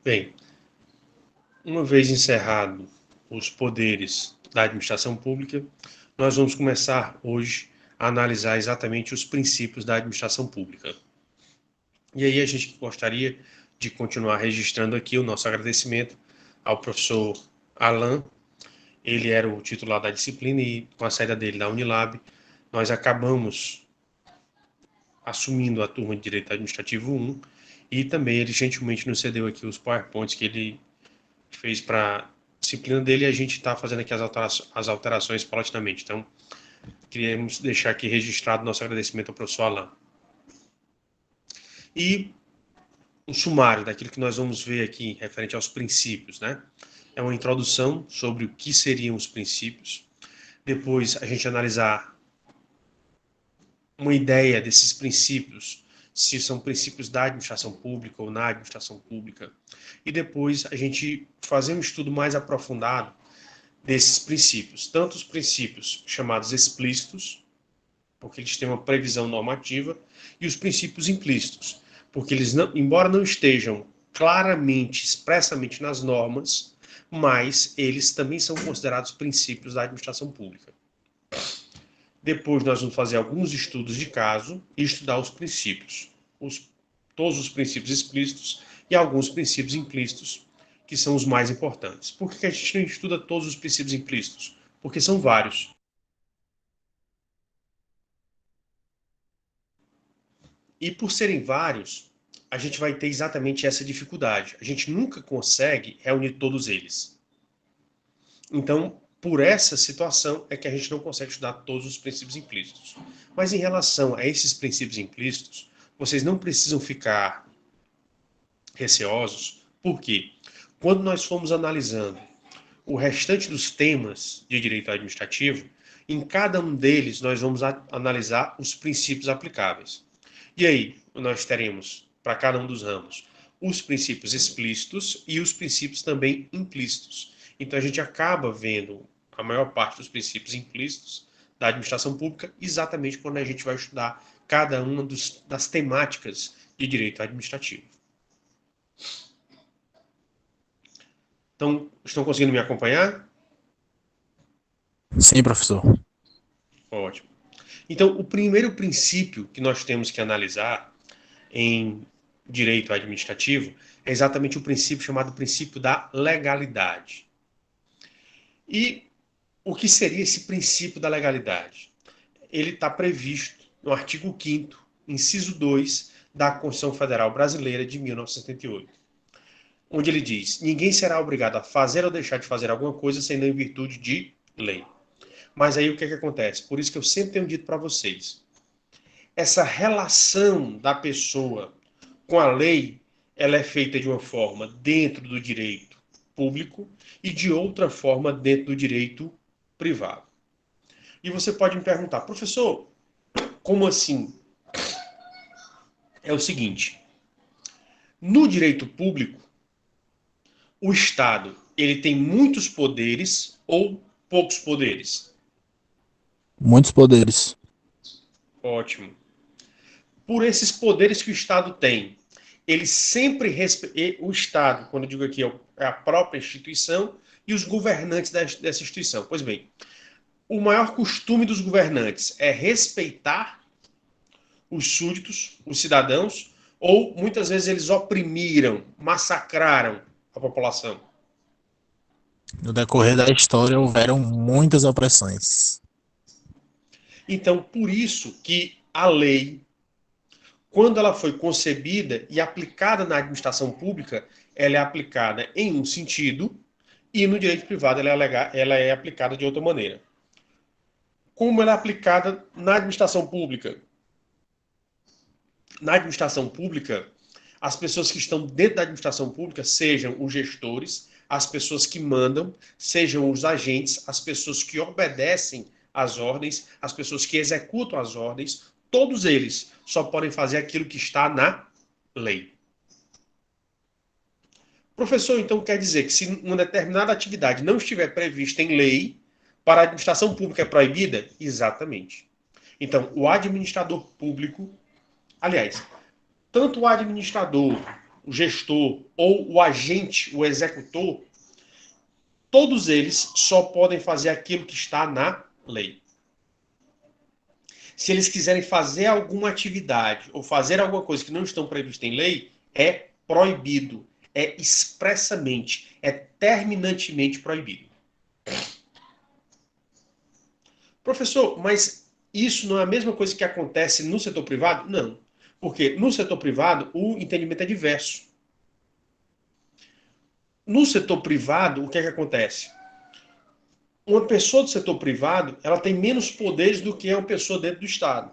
Bem, uma vez encerrado os poderes da administração pública, nós vamos começar hoje a analisar exatamente os princípios da administração pública. E aí a gente gostaria de continuar registrando aqui o nosso agradecimento ao professor Alain. Ele era o titular da disciplina e com a saída dele da Unilab, nós acabamos assumindo a turma de Direito Administrativo 1 e também ele gentilmente nos cedeu aqui os PowerPoints que ele fez para a disciplina dele e a gente está fazendo aqui as alterações paulatinamente. Então, queríamos deixar aqui registrado nosso agradecimento ao professor Alain. E um sumário daquilo que nós vamos ver aqui referente aos princípios, né? É uma introdução sobre o que seriam os princípios. Depois, a gente analisar uma ideia desses princípios, se são princípios da administração pública ou na administração pública. E depois, a gente fazer um estudo mais aprofundado desses princípios, tanto os princípios chamados explícitos, porque eles têm uma previsão normativa, e os princípios implícitos, porque eles, não, embora não estejam claramente, expressamente nas normas, mas eles também são considerados princípios da administração pública. Depois nós vamos fazer alguns estudos de caso e estudar os princípios, todos os princípios explícitos e alguns princípios implícitos, que são os mais importantes. Por que a gente não estuda todos os princípios implícitos? Porque são vários. E por serem vários, a gente vai ter exatamente essa dificuldade. A gente nunca consegue reunir todos eles. Então, por essa situação é que a gente não consegue estudar todos os princípios implícitos. Mas em relação a esses princípios implícitos, vocês não precisam ficar receosos, porque quando nós formos analisando o restante dos temas de direito administrativo, em cada um deles nós vamos analisar os princípios aplicáveis. E aí, nós teremos, para cada um dos ramos, os princípios explícitos e os princípios também implícitos. Então, a gente acaba vendo a maior parte dos princípios implícitos da administração pública exatamente quando a gente vai estudar cada uma das temáticas de direito administrativo. Então, estão conseguindo me acompanhar? Sim, professor. Ótimo. Então, o primeiro princípio que nós temos que analisar em direito administrativo é exatamente o princípio chamado princípio da legalidade. E o que seria esse princípio da legalidade? Ele está previsto no artigo 5º, inciso 2, da Constituição Federal Brasileira de 1978, onde ele diz: ninguém será obrigado a fazer ou deixar de fazer alguma coisa sendo em virtude de lei. Mas aí o que acontece? Por isso que eu sempre tenho dito para vocês, essa relação da pessoa com a lei, ela é feita de uma forma dentro do direito público e de outra forma dentro do direito privado. E você pode me perguntar, professor, como assim? É o seguinte, no direito público, o Estado, ele tem muitos poderes ou poucos poderes? Muitos poderes. Ótimo. Por esses poderes que o Estado tem, ele sempre o Estado, quando eu digo aqui, é a própria instituição e os governantes dessa instituição. Pois bem, o maior costume dos governantes é respeitar os súditos, os cidadãos, ou muitas vezes eles oprimiram, massacraram a população. No decorrer da história houveram muitas opressões. Então, por isso que a lei, quando ela foi concebida e aplicada na administração pública, ela é aplicada em um sentido e no direito privado ela é aplicada de outra maneira. Como ela é aplicada na administração pública? Na administração pública, as pessoas que estão dentro da administração pública, sejam os gestores, as pessoas que mandam, sejam os agentes, as pessoas que obedecem às ordens, as pessoas que executam as ordens, todos eles só podem fazer aquilo que está na lei. Professor, então quer dizer que se uma determinada atividade não estiver prevista em lei, para a administração pública é proibida? Exatamente. Então, o administrador público, aliás, tanto o administrador o gestor ou o agente, o executor, todos eles só podem fazer aquilo que está na lei. Se eles quiserem fazer alguma atividade ou fazer alguma coisa que não estão previstas em lei, é proibido. É expressamente, é terminantemente proibido. Professor, mas isso não é a mesma coisa que acontece no setor privado? Não. Porque no setor privado o entendimento é diverso. No setor privado, o que é que acontece? Uma pessoa do setor privado, ela tem menos poderes do que uma pessoa dentro do Estado.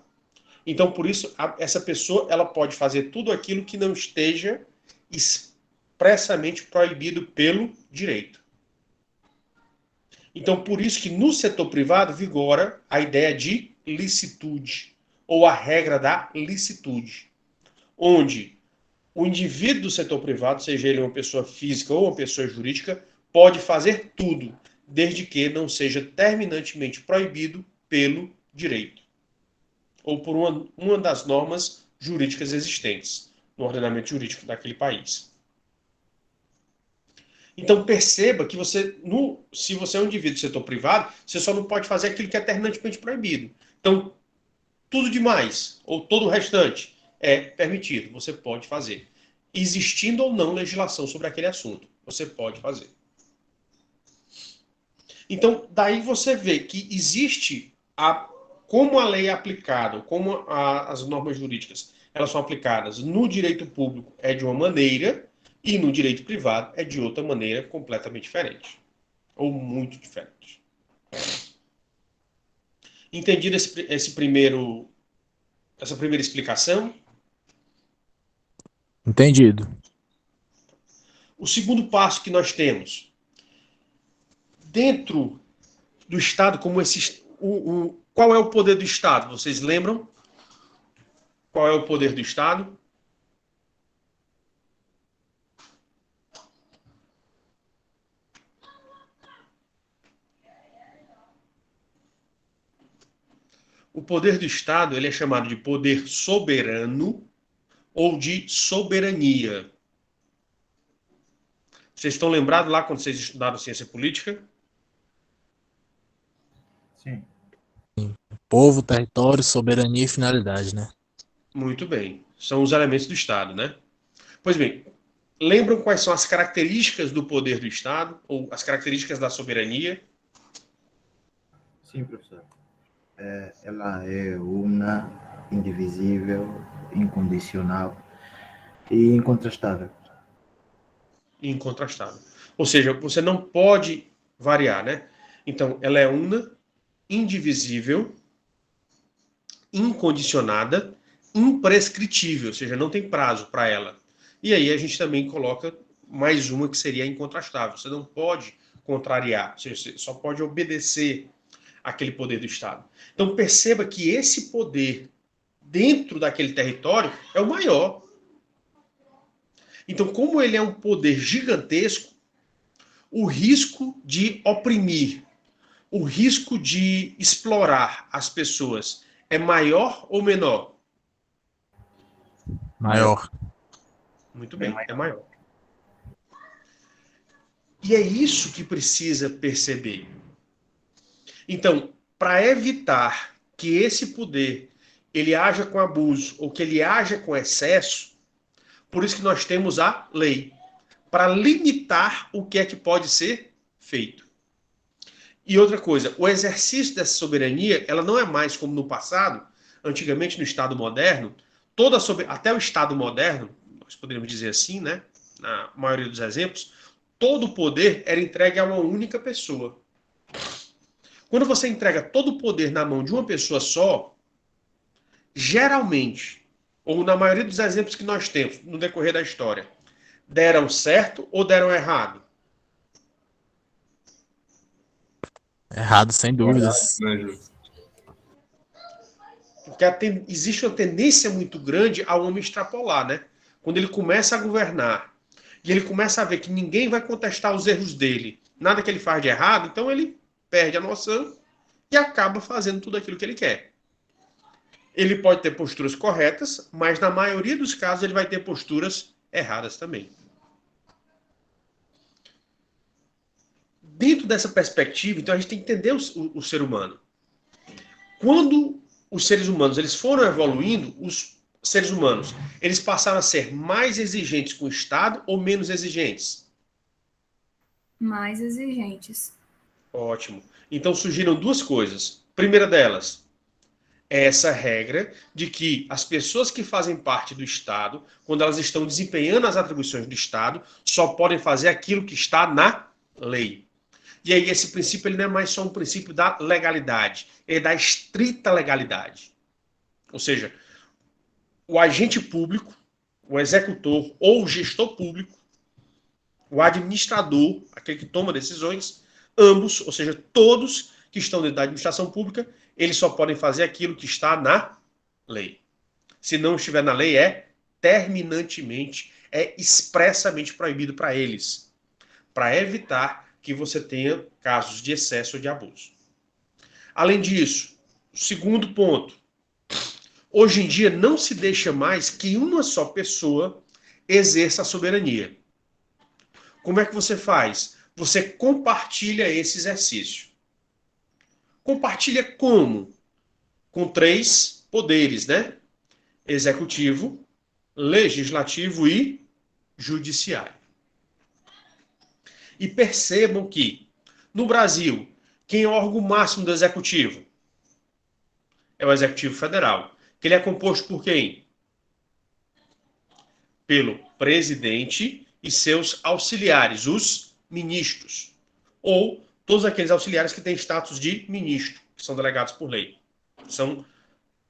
Então, por isso, essa pessoa ela pode fazer tudo aquilo que não esteja expressamente proibido pelo direito. Então, por isso que no setor privado vigora a ideia de licitude, ou a regra da licitude, onde o indivíduo do setor privado, seja ele uma pessoa física ou uma pessoa jurídica, pode fazer tudo, desde que não seja terminantemente proibido pelo direito, ou por uma das normas jurídicas existentes no ordenamento jurídico daquele país. Então perceba que se você é um indivíduo do setor privado, você só não pode fazer aquilo que é terminantemente proibido. Então, tudo demais, ou todo o restante, é permitido, você pode fazer. Existindo ou não legislação sobre aquele assunto, você pode fazer. Então, daí você vê que existe como a lei é aplicada, como as normas jurídicas elas são aplicadas no direito público é de uma maneira e no direito privado é de outra maneira completamente diferente. Ou muito diferente. Entendido essa primeira explicação? Entendido. O segundo passo que nós temos, dentro do Estado, como qual é o poder do Estado? Vocês lembram? Qual é o poder do Estado? O poder do Estado ele é chamado de poder soberano ou de soberania. Vocês estão lembrados lá quando vocês estudaram ciência política? Sim. Povo, território, soberania e finalidade, né? Muito bem. São os elementos do Estado, né? Pois bem, lembram quais são as características do poder do Estado ou as características da soberania? Sim, professor. Ela é una, indivisível, incondicional e incontrastável. Incontrastável. Ou seja, você não pode variar, né? Então, ela é una, indivisível, incondicionada, imprescritível, ou seja, não tem prazo para ela. E aí a gente também coloca mais uma que seria incontrastável. Você não pode contrariar, ou seja, você só pode obedecer aquele poder do Estado. Então perceba que esse poder dentro daquele território é o maior. Então, como ele é um poder gigantesco, o risco de oprimir, o risco de explorar as pessoas é maior ou menor? Maior. Muito bem, é maior. E é isso que precisa perceber. Então, para evitar que esse poder ele haja com abuso ou que ele haja com excesso, por isso que nós temos a lei, para limitar o que é que pode ser feito. E outra coisa, o exercício dessa soberania, ela não é mais como no passado, antigamente no Estado moderno, até o Estado moderno, nós poderíamos dizer assim, né, na maioria dos exemplos, todo o poder era entregue a uma única pessoa. Quando você entrega todo o poder na mão de uma pessoa só, geralmente, ou na maioria dos exemplos que nós temos no decorrer da história, deram certo ou deram errado? Errado, sem dúvidas. Porque existe uma tendência muito grande ao homem extrapolar, né? Quando ele começa a governar e ele começa a ver que ninguém vai contestar os erros dele, nada que ele faz de errado, então ele perde a noção e acaba fazendo tudo aquilo que ele quer. Ele pode ter posturas corretas, mas na maioria dos casos ele vai ter posturas erradas também. Dentro dessa perspectiva, então a gente tem que entender o ser humano. Quando os seres humanos eles foram evoluindo, os seres humanos eles passaram a ser mais exigentes com o Estado ou menos exigentes? Mais exigentes. Ótimo. Então surgiram duas coisas. Primeira delas, é essa regra de que as pessoas que fazem parte do Estado, quando elas estão desempenhando as atribuições do Estado, só podem fazer aquilo que está na lei. E aí esse princípio ele não é mais só um princípio da legalidade, é da estrita legalidade. Ou seja, o agente público, o executor ou o gestor público, o administrador, aquele que toma decisões, ambos, ou seja, todos que estão dentro da administração pública, eles só podem fazer aquilo que está na lei. Se não estiver na lei, é terminantemente, é expressamente proibido para eles, para evitar que você tenha casos de excesso ou de abuso. Além disso, o segundo ponto, hoje em dia não se deixa mais que uma só pessoa exerça a soberania. Como é que você faz? Você compartilha esse exercício. Compartilha como? Com 3 poderes, né? Executivo, legislativo e judiciário. E percebam que, no Brasil, quem é o órgão máximo do executivo? É o Executivo Federal. Que ele é composto por quem? Pelo presidente e seus auxiliares, os ministros. Ou todos aqueles auxiliares que têm status de ministro, que são delegados por lei. São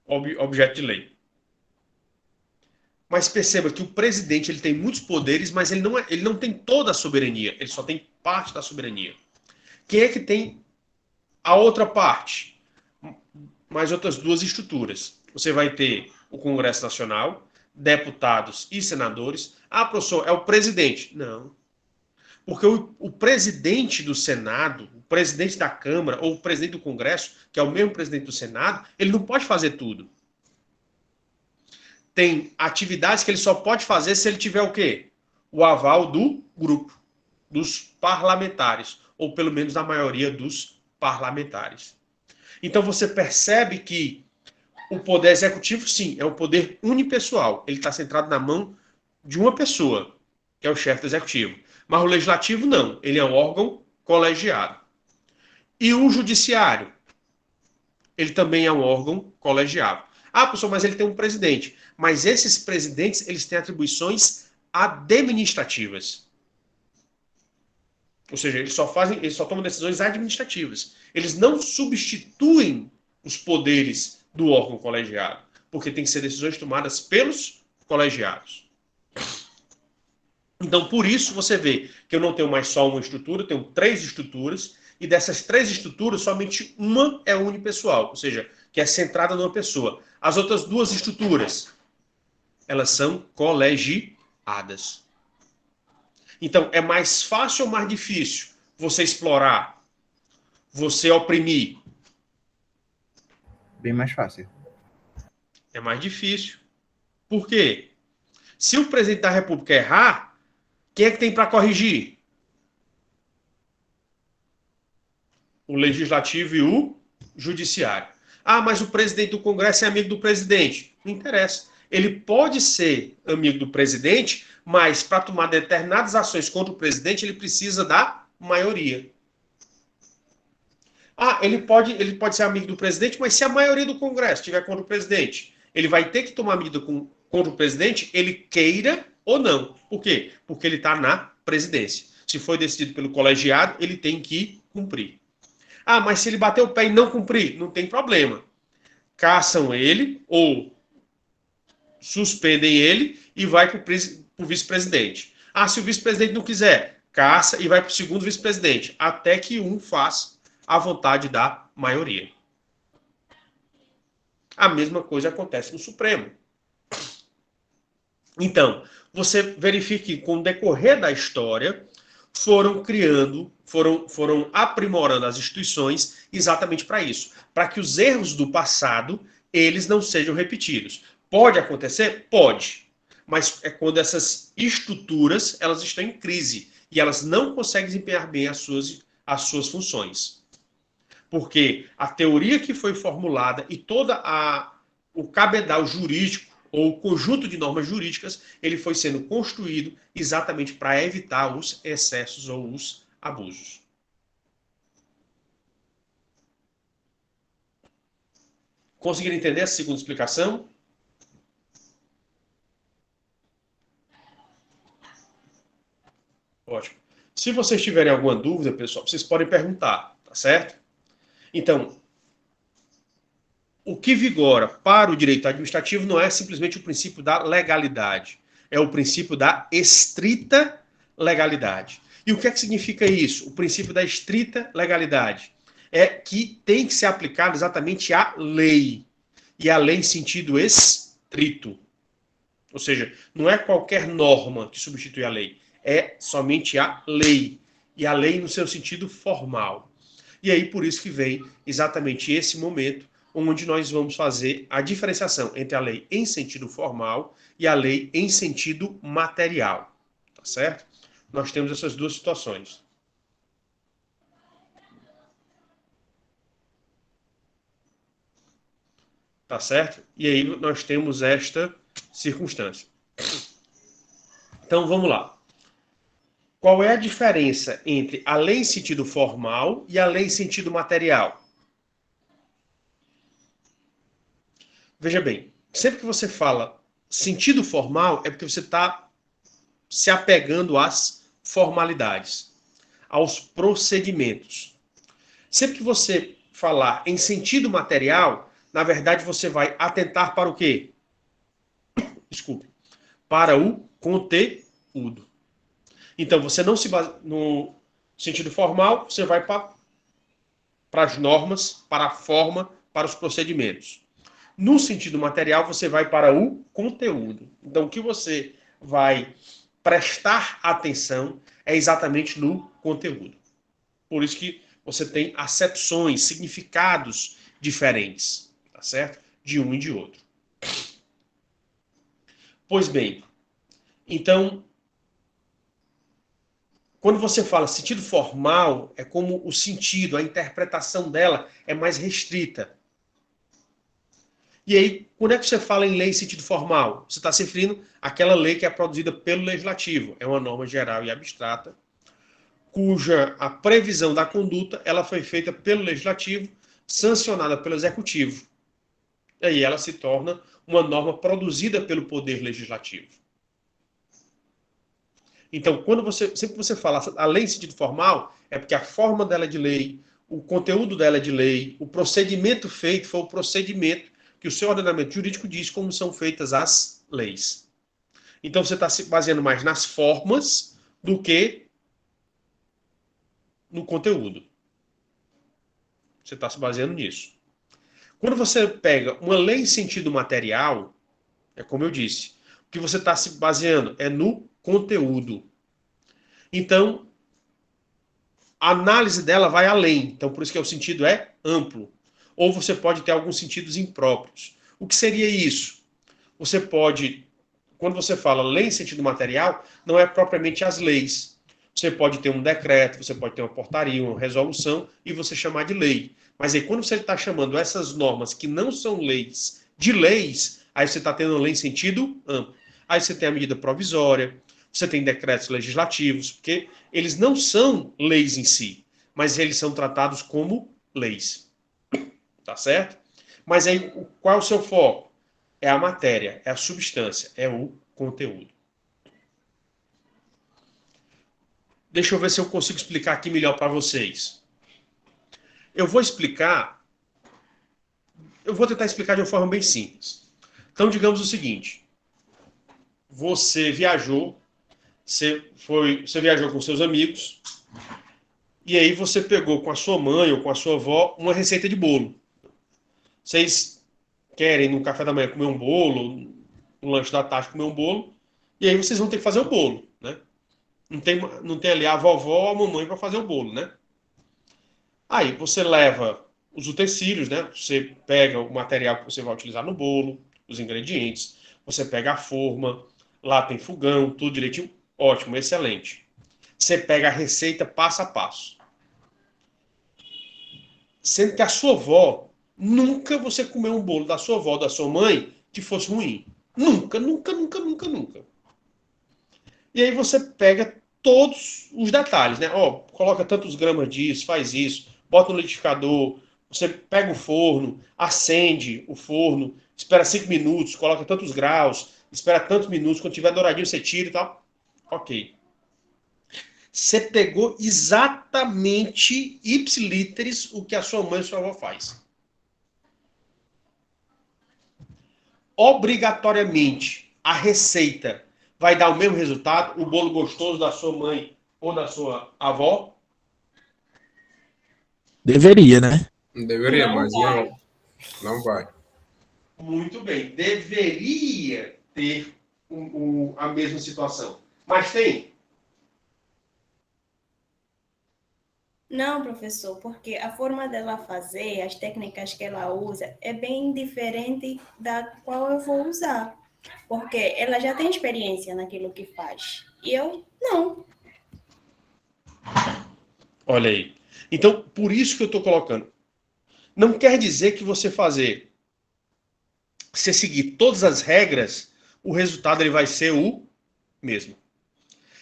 objeto de lei. Mas perceba que o presidente ele tem muitos poderes, mas ele não tem toda a soberania. Ele só tem parte da soberania. Quem é que tem a outra parte? Mais outras 2 estruturas. Você vai ter o Congresso Nacional, deputados e senadores. Ah, professor, é o presidente. Não. Porque o presidente do Senado, o presidente da Câmara ou o presidente do Congresso, que é o mesmo presidente do Senado, ele não pode fazer tudo. Tem atividades que ele só pode fazer se ele tiver o quê? O aval do grupo, dos parlamentares, ou pelo menos da maioria dos parlamentares. Então você percebe que o poder executivo, sim, é um poder unipessoal. Ele está centrado na mão de uma pessoa, que é o chefe do executivo. Mas o legislativo não, ele é um órgão colegiado. E o judiciário, ele também é um órgão colegiado. Ah, professor, mas ele tem um presidente. Mas esses presidentes, eles têm atribuições administrativas. Ou seja, eles só tomam decisões administrativas. Eles não substituem os poderes do órgão colegiado, porque tem que ser decisões tomadas pelos colegiados. Então, por isso, você vê que eu não tenho mais só uma estrutura, eu tenho 3 estruturas, e dessas 3 estruturas, somente uma é unipessoal, ou seja, que é centrada numa pessoa. As outras 2 estruturas, elas são colegiadas. Então, é mais fácil ou mais difícil você explorar, você oprimir? Bem mais fácil. É mais difícil. Por quê? Se o presidente da República errar, quem é que tem para corrigir? O legislativo e o judiciário. Ah, mas o presidente do Congresso é amigo do presidente. Não interessa. Ele pode ser amigo do presidente, mas para tomar determinadas ações contra o presidente, ele precisa da maioria. Ah, ele pode ser amigo do presidente, mas se a maioria do Congresso estiver contra o presidente, ele vai ter que tomar medida contra o presidente, ele queira ou não. Por quê? Porque ele está na presidência. Se foi decidido pelo colegiado, ele tem que cumprir. Ah, mas se ele bater o pé e não cumprir, não tem problema. Caçam ele ou suspendem ele e vai para o vice-presidente. Ah, se o vice-presidente não quiser, caça e vai para o segundo vice-presidente, até que um faça a vontade da maioria. A mesma coisa acontece no Supremo. Então, você verifica que com o decorrer da história, foram aprimorando as instituições exatamente para isso, para que os erros do passado, eles não sejam repetidos. Pode acontecer? Pode. mas é quando essas estruturas elas estão em crise e elas não conseguem desempenhar bem as suas funções. Porque a teoria que foi formulada e o cabedal jurídico ou o conjunto de normas jurídicas, ele foi sendo construído exatamente para evitar os excessos ou os abusos. Conseguiram entender essa segunda explicação? Ótimo. Se vocês tiverem alguma dúvida, pessoal, vocês podem perguntar, tá certo? Então, o que vigora para o direito administrativo não é simplesmente o princípio da legalidade, é o princípio da estrita legalidade. E o que é que significa isso? O princípio da estrita legalidade é que tem que ser aplicado exatamente a lei, e a lei em sentido estrito. Ou seja, não é qualquer norma que substitui a lei, é somente a lei, e a lei no seu sentido formal. E aí por isso que vem exatamente esse momento onde nós vamos fazer a diferenciação entre a lei em sentido formal e a lei em sentido material, tá certo? Nós temos essas duas situações. Tá certo? E aí nós temos esta circunstância. Então vamos lá. Qual é a diferença entre a lei em sentido formal e a lei em sentido material? Veja bem, sempre que você fala sentido formal, é porque você está se apegando às formalidades, aos procedimentos. Sempre que você falar em sentido material, na verdade você vai atentar para o quê? Desculpe. Para o conteúdo. Então, você não se base no sentido formal, você vai para as normas, para a forma, para os procedimentos. No sentido material, você vai para o conteúdo. Então, o que você vai prestar atenção é exatamente no conteúdo. Por isso que você tem acepções, significados diferentes, tá certo? De um e de outro. Pois bem, então, quando você fala sentido formal, é como o sentido, a interpretação dela é mais restrita. E aí, quando é que você fala em lei em sentido formal? Você está se referindo àquela lei que é produzida pelo legislativo. É uma norma geral e abstrata, cuja a previsão da conduta ela foi feita pelo legislativo, sancionada pelo executivo. E aí ela se torna uma norma produzida pelo poder legislativo. Então, sempre que você fala a lei em sentido formal, é porque a forma dela é de lei, o conteúdo dela é de lei, o procedimento feito foi o procedimento que o seu ordenamento jurídico diz como são feitas as leis. Então, você está se baseando mais nas formas do que no conteúdo. Você está se baseando nisso. Quando você pega uma lei em sentido material, é como eu disse, o que você está se baseando é no conteúdo. Então, a análise dela vai além. Então, por isso que o sentido é amplo. Ou você pode ter alguns sentidos impróprios. O que seria isso? Você pode, quando você fala lei em sentido material, não é propriamente as leis. Você pode ter um decreto, você pode ter uma portaria, uma resolução, e você chamar de lei. Mas aí, quando você está chamando essas normas que não são leis de leis, aí você está tendo lei em sentido amplo. Aí você tem a medida provisória, você tem decretos legislativos, porque eles não são leis em si, mas eles são tratados como leis. Tá certo? Mas aí, qual é o seu foco? É a matéria, é a substância, é o conteúdo. Deixa eu ver se eu consigo explicar aqui melhor para vocês. Eu vou tentar explicar de uma forma bem simples. Então, digamos o seguinte. Você viajou com seus amigos, e aí você pegou com a sua mãe ou com a sua avó uma receita de bolo. Vocês querem no café da manhã comer um bolo, no lanche da tarde comer um bolo, e aí vocês vão ter que fazer o bolo, né? Não tem ali a vovó ou a mamãe para fazer o bolo, né? Aí você leva os utensílios, né? Você pega o material que você vai utilizar no bolo, os ingredientes, você pega a forma, lá tem fogão, tudo direitinho, ótimo, excelente. Você pega a receita passo a passo. Sendo que a sua avó, nunca você comeu um bolo da sua avó, da sua mãe, que fosse ruim. Nunca, nunca, nunca, nunca, nunca. E aí você pega todos os detalhes, né? Ó, coloca tantos gramas disso, faz isso, bota no liquidificador, você pega o forno, acende o forno, espera 5 minutos, coloca tantos graus, espera tantos minutos, quando tiver douradinho você tira e tal. Ok. Você pegou exatamente ipsiliteris o que a sua mãe e sua avó faz. Obrigatoriamente, a receita vai dar o mesmo resultado, o bolo gostoso da sua mãe ou da sua avó? Deveria, né? Deveria, Não mas vai. não vai. Muito bem. Deveria ter a mesma situação. Mas tem? Não, professor, porque a forma dela fazer, as técnicas que ela usa, é bem diferente da qual eu vou usar. Porque ela já tem experiência naquilo que faz. E eu, não. Olha aí. Então, por isso que eu estou colocando. Não quer dizer que você seguir todas as regras, o resultado ele vai ser o mesmo.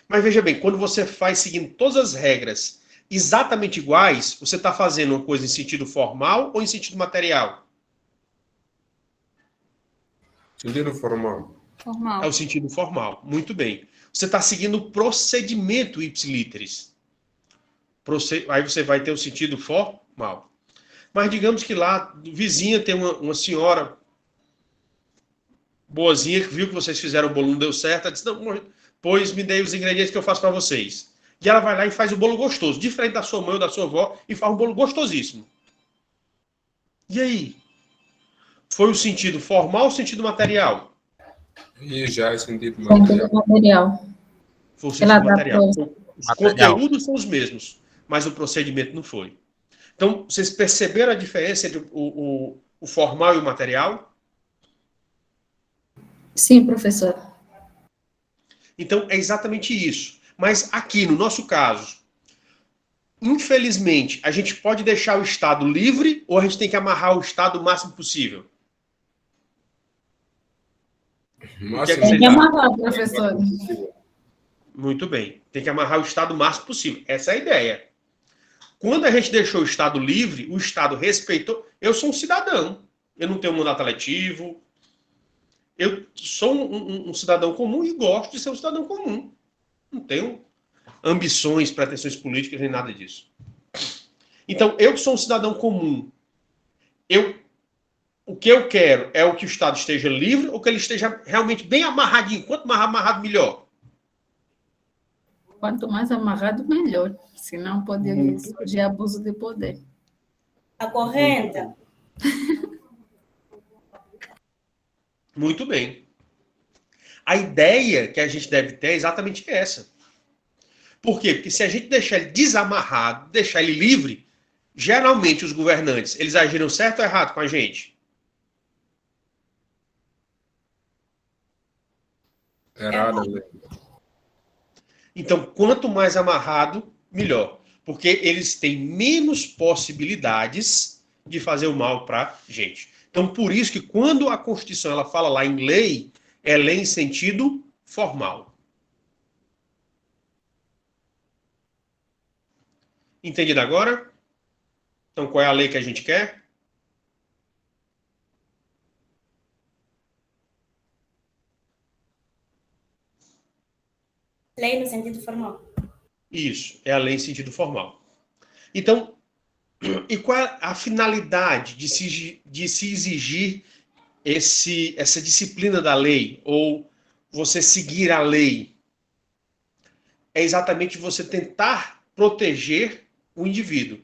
Mas veja bem, quando você faz seguindo todas as regras exatamente iguais, você está fazendo uma coisa em sentido formal ou em sentido material? Sentido formal. Formal. É o sentido formal. Muito bem. Você está seguindo o procedimento ipsiliteris. Aí você vai ter o sentido formal. Mas digamos que lá, vizinha, tem uma senhora boazinha que viu que vocês fizeram o bolo, não deu certo, ela disse, não, pois me dei os ingredientes que eu faço para vocês. E ela vai lá e faz o bolo gostoso, diferente da sua mãe ou da sua avó, e faz um bolo gostosíssimo. E aí? Foi o sentido formal ou o sentido material? E já é sentido material. Material. Foi o sentido material. Os Material. conteúdos são os mesmos, mas o procedimento não foi. Então, vocês perceberam a diferença entre o formal e o material? Sim, professor. Então, é exatamente isso. Mas aqui, no nosso caso, infelizmente, a gente pode deixar o Estado livre ou a gente tem que amarrar o Estado o máximo possível? O que é que Máximo vocês Tem que acham? amarrar, professor. Muito bem. Tem que amarrar o Estado o máximo possível. Essa é a ideia. Quando a gente deixou o Estado livre, o Estado respeitou. Eu sou um cidadão. Eu não tenho um mandato eletivo. Eu sou um cidadão comum e gosto de ser um cidadão comum. Não tenho ambições, pretensões políticas, nem nada disso. Então, eu que sou um cidadão comum, o que eu quero é o que o Estado esteja livre ou que ele esteja realmente bem amarradinho. Quanto mais amarrado, melhor. Quanto mais amarrado, melhor. Senão pode surgir abuso de poder. A correnta. Muito bem. A ideia que a gente deve ter é exatamente essa. Por quê? Porque se a gente deixar ele desamarrado, deixar ele livre, geralmente os governantes, eles agiram certo ou errado com a gente? Errado, né? Então, quanto mais amarrado, melhor. Porque eles têm menos possibilidades de fazer o mal para a gente. Então, por isso que quando a Constituição ela fala lá em lei, é lei em sentido formal. Entendido agora? Então, qual é a lei que a gente quer? Lei no sentido formal. Isso, é a lei em sentido formal. Então, e qual é a finalidade de se exigir essa disciplina da lei, ou você seguir a lei? É exatamente você tentar proteger o indivíduo.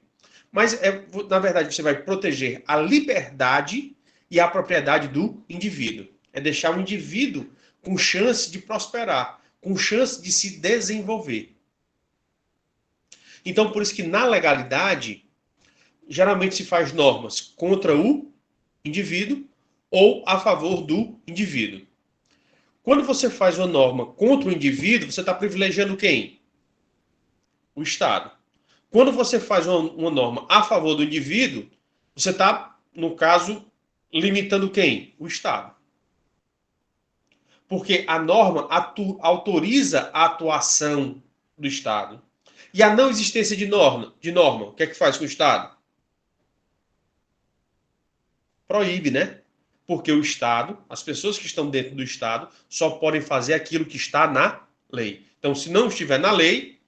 Mas, na verdade, você vai proteger a liberdade e a propriedade do indivíduo. É deixar o indivíduo com chance de prosperar, com chance de se desenvolver. Então, por isso que na legalidade, geralmente se faz normas contra o indivíduo ou a favor do indivíduo. Quando você faz uma norma contra o indivíduo, você está privilegiando quem? O Estado. Quando você faz uma norma a favor do indivíduo, você está, no caso, limitando quem? O Estado. Porque a norma autoriza a atuação do Estado. E a não existência de norma, o que é que faz com o Estado? Proíbe, né? Porque o Estado, as pessoas que estão dentro do Estado, só podem fazer aquilo que está na lei. Então, se não estiver na lei,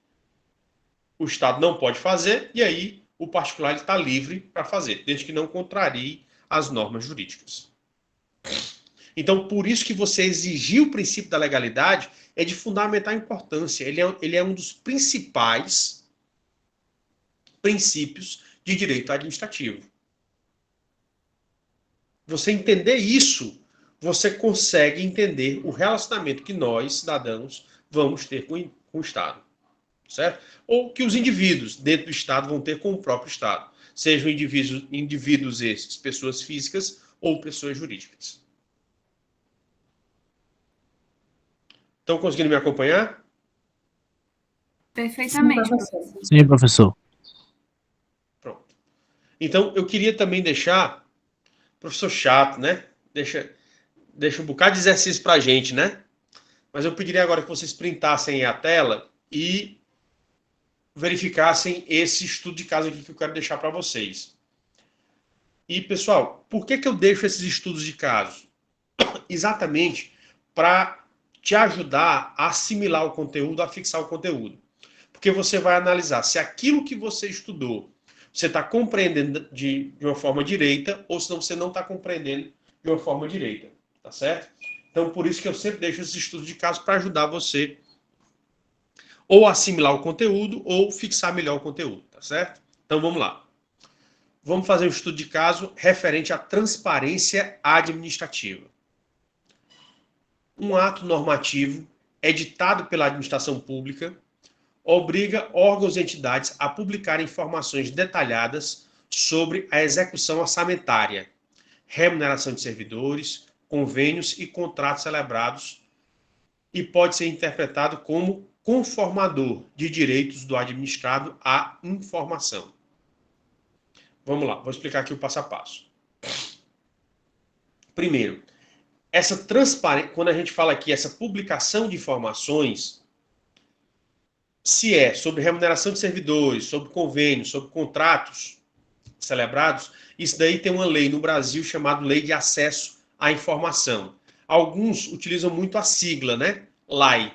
o Estado não pode fazer, e aí o particular está livre para fazer, desde que não contrarie as normas jurídicas. Então, por isso que você exigir o princípio da legalidade é de fundamental importância. Ele é um dos principais princípios de direito administrativo. Você entender isso, você consegue entender o relacionamento que nós, cidadãos, vamos ter com o Estado. Certo? Ou que os indivíduos dentro do Estado vão ter com o próprio Estado. Sejam indivíduos esses, pessoas físicas ou pessoas jurídicas. Estão conseguindo me acompanhar? Perfeitamente. Sim, professor. Pronto. Então, eu queria também deixar... Professor chato, né? Deixa um bocado de exercício para a gente, né? Mas eu pediria agora que vocês printassem a tela e verificassem esse estudo de caso aqui que eu quero deixar para vocês. E, pessoal, por que eu deixo esses estudos de caso? Exatamente para te ajudar a assimilar o conteúdo, a fixar o conteúdo. Porque você vai analisar se aquilo que você estudou, você está compreendendo de uma forma direita, ou se você não está compreendendo de uma forma direita. Tá certo? Então, por isso que eu sempre deixo esses estudos de caso para ajudar você ou assimilar o conteúdo, ou fixar melhor o conteúdo, tá certo? Então, vamos lá. Vamos fazer um estudo de caso referente à transparência administrativa. Um ato normativo editado pela administração pública obriga órgãos e entidades a publicar informações detalhadas sobre a execução orçamentária, remuneração de servidores, convênios e contratos celebrados, e pode ser interpretado como conformador de direitos do administrado à informação. Vamos lá, vou explicar aqui o passo a passo. Primeiro, essa transparência, quando a gente fala aqui, essa publicação de informações, se é sobre remuneração de servidores, sobre convênios, sobre contratos celebrados, isso daí tem uma lei no Brasil chamada Lei de Acesso à Informação. Alguns utilizam muito a sigla, né? LAI,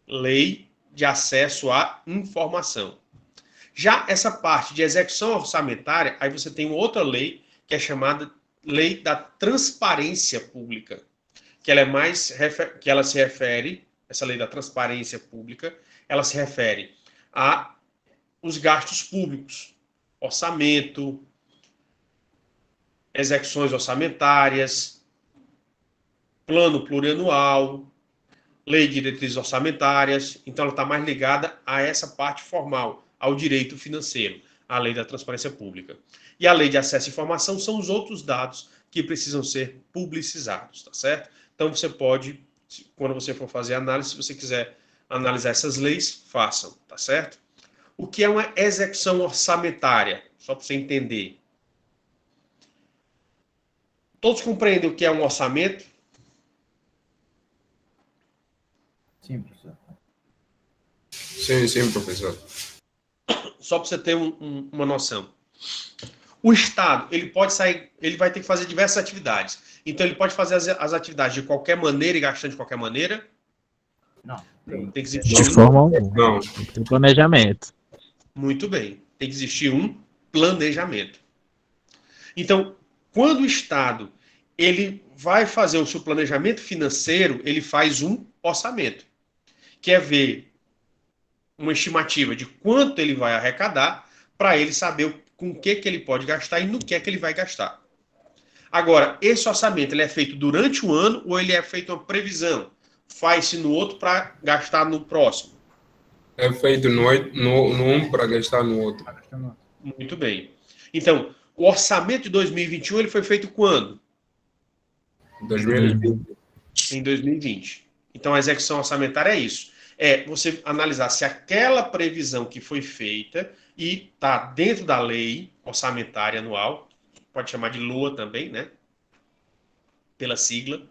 Lei de Acesso à Informação. Já essa parte de execução orçamentária, aí você tem outra lei que é chamada Lei da Transparência Pública, que ela se refere, essa Lei da Transparência Pública, ela se refere a os gastos públicos, orçamento, execuções orçamentárias, plano plurianual, lei de diretrizes orçamentárias. Então, ela está mais ligada a essa parte formal, ao direito financeiro, a lei da transparência pública. E a lei de acesso à informação são os outros dados que precisam ser publicizados, tá certo? Então, você pode, quando você for fazer análise, se você quiser analisar essas leis, façam, tá certo? O que é uma execução orçamentária? Só para você entender. Todos compreendem o que é um orçamento? Sim, professor. Sim, professor. Só para você ter uma noção. O Estado, ele vai ter que fazer diversas atividades. Então, ele pode fazer as atividades de qualquer maneira e gastando de qualquer maneira? Não. Tem que De existir forma alguma. Não. Tem planejamento. Muito bem. Tem que existir um planejamento. Então, quando o Estado ele vai fazer o seu planejamento financeiro, ele faz um orçamento, que é ver uma estimativa de quanto ele vai arrecadar para ele saber com o que ele pode gastar e no que é que ele vai gastar. Agora, esse orçamento ele é feito durante o ano ou ele é feito uma previsão? Faz-se no outro para gastar no próximo? É feito no um para gastar no outro. Muito bem. Então, o orçamento de 2021 ele foi feito quando? 2020. Em 2020. Então, a execução orçamentária é isso. É você analisar se aquela previsão que foi feita e está dentro da lei orçamentária anual, pode chamar de LOA também, né? Pela sigla,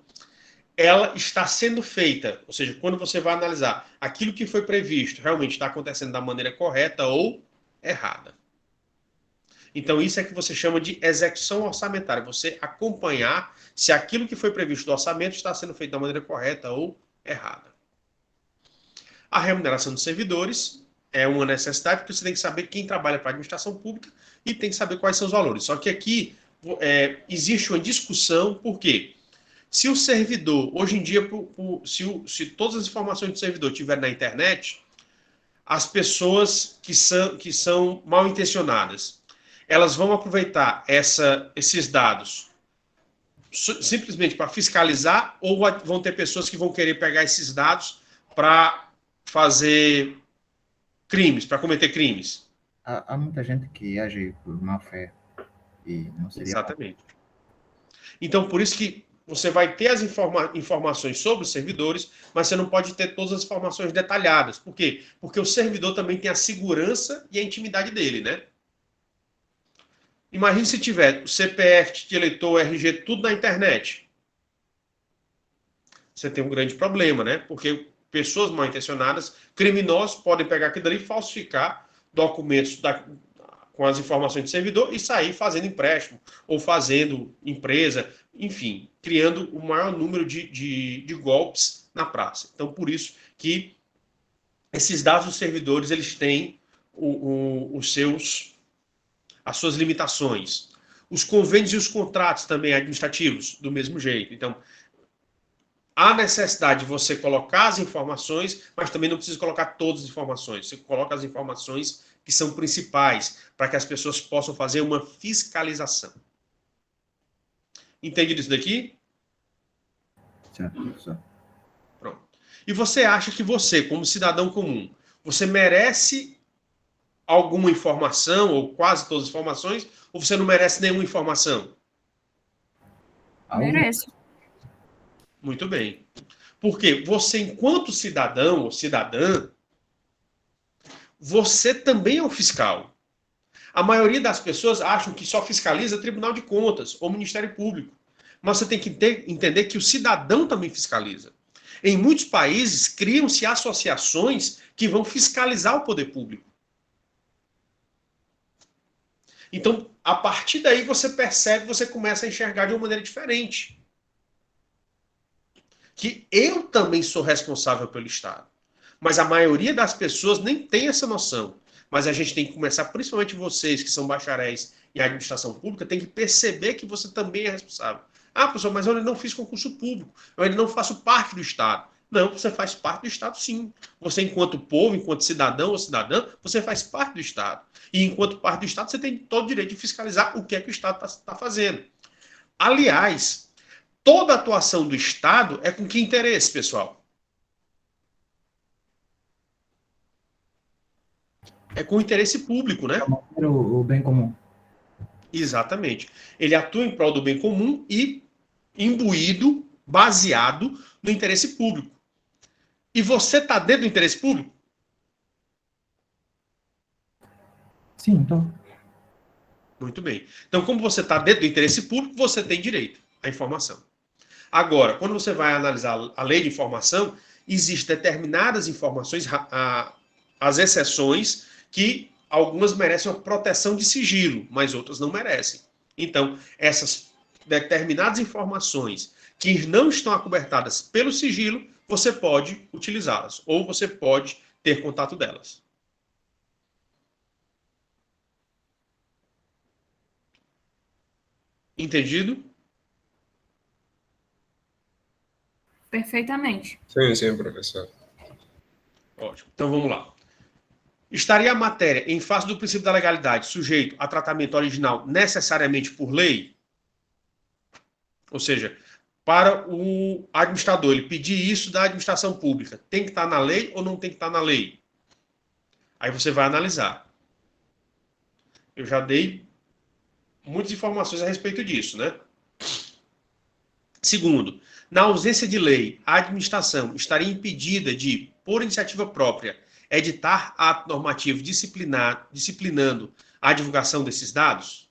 ela está sendo feita. Ou seja, quando você vai analisar aquilo que foi previsto realmente está acontecendo da maneira correta ou errada. Então, isso é que você chama de execução orçamentária. Você acompanhar se aquilo que foi previsto do orçamento está sendo feito da maneira correta ou errada. A remuneração dos servidores é uma necessidade, porque você tem que saber quem trabalha para a administração pública e tem que saber quais são os valores. Só que aqui existe uma discussão, por quê? Se o servidor, hoje em dia, se todas as informações do servidor estiverem na internet, as pessoas que são mal intencionadas, elas vão aproveitar esses dados simplesmente para fiscalizar, ou vão ter pessoas que vão querer pegar esses dados para fazer crimes, para cometer crimes? Há muita gente que age por má fé e não seria... Exatamente. Então, por isso que você vai ter as informações sobre os servidores, mas você não pode ter todas as informações detalhadas. Por quê? Porque o servidor também tem a segurança e a intimidade dele, né? Imagine se tiver o CPF de eleitor, o RG, tudo na internet. Você tem um grande problema, né? Porque pessoas mal intencionadas, criminosos, podem pegar aquilo ali e falsificar documentos com as informações do servidor e sair fazendo empréstimo ou fazendo empresa, enfim, criando o maior número de golpes na praça. Então, por isso que esses dados dos servidores, eles têm as suas limitações. Os convênios e os contratos também administrativos, do mesmo jeito. Então, há necessidade de você colocar as informações, mas também não precisa colocar todas as informações. Você coloca as informações que são principais, para que as pessoas possam fazer uma fiscalização. Entendido isso daqui? Certo, professor. Pronto. E você acha que você, como cidadão comum, você merece alguma informação, ou quase todas as informações, ou você não merece nenhuma informação? Merece. Muito bem. Porque você, enquanto cidadão ou cidadã, você também é um fiscal. A maioria das pessoas acham que só fiscaliza Tribunal de Contas ou Ministério Público. Mas você tem que entender que o cidadão também fiscaliza. Em muitos países, criam-se associações que vão fiscalizar o poder público. Então, a partir daí você percebe, você começa a enxergar de uma maneira diferente. Que eu também sou responsável pelo Estado. Mas a maioria das pessoas nem tem essa noção. Mas a gente tem que começar, principalmente vocês que são bacharéis em administração pública, tem que perceber que você também é responsável. Ah, professor, mas eu ainda não fiz concurso público, eu ainda não faço parte do Estado. Não, você faz parte do Estado, sim. Você, enquanto povo, enquanto cidadão ou cidadã, você faz parte do Estado. E, enquanto parte do Estado, você tem todo o direito de fiscalizar o que é que o Estado está fazendo. Aliás, toda atuação do Estado é com que interesse, pessoal? É com interesse público, né? O bem comum. Exatamente. Ele atua em prol do bem comum e imbuído, baseado no interesse público. E você está dentro do interesse público? Sim, então. Muito bem. Então, como você está dentro do interesse público, você tem direito à informação. Agora, quando você vai analisar a lei de informação, existem determinadas informações, as exceções, que algumas merecem uma proteção de sigilo, mas outras não merecem. Então, essas determinadas informações que não estão acobertadas pelo sigilo, você pode utilizá-las, ou você pode ter contato delas. Entendido? Perfeitamente. Sim, professor. Ótimo. Então, vamos lá. Estaria a matéria, em face do princípio da legalidade, sujeito a tratamento original necessariamente por lei? Ou seja, para o administrador ele pedir isso da administração pública, tem que estar na lei ou não tem que estar na lei? Aí você vai analisar. Eu já dei muitas informações a respeito disso, né? Segundo, Na ausência de lei, a administração estaria impedida de, por iniciativa própria, editar ato normativo disciplinando a divulgação desses dados?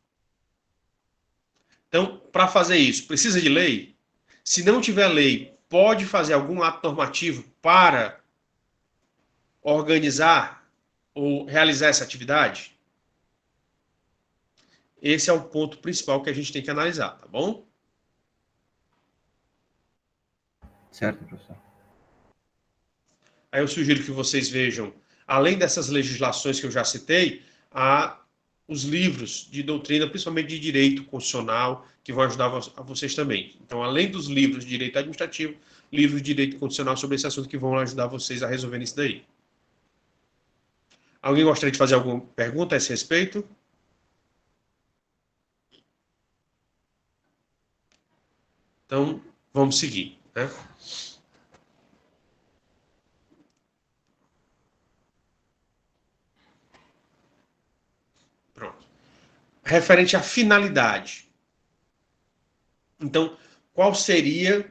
Então, para fazer isso, precisa de lei? Se não tiver lei, pode fazer algum ato normativo para organizar ou realizar essa atividade? Esse é o ponto principal que a gente tem que analisar, tá bom? Certo, professor. Aí eu sugiro que vocês vejam, além dessas legislações que eu já citei, os livros de doutrina, principalmente de direito constitucional, que vão ajudar a vocês também. Então, além dos livros de direito administrativo, livros de direito constitucional sobre esse assunto que vão ajudar vocês a resolver isso daí. Alguém gostaria de fazer alguma pergunta a esse respeito? Então, vamos seguir, né? Pronto. Referente à finalidade. Então, qual seria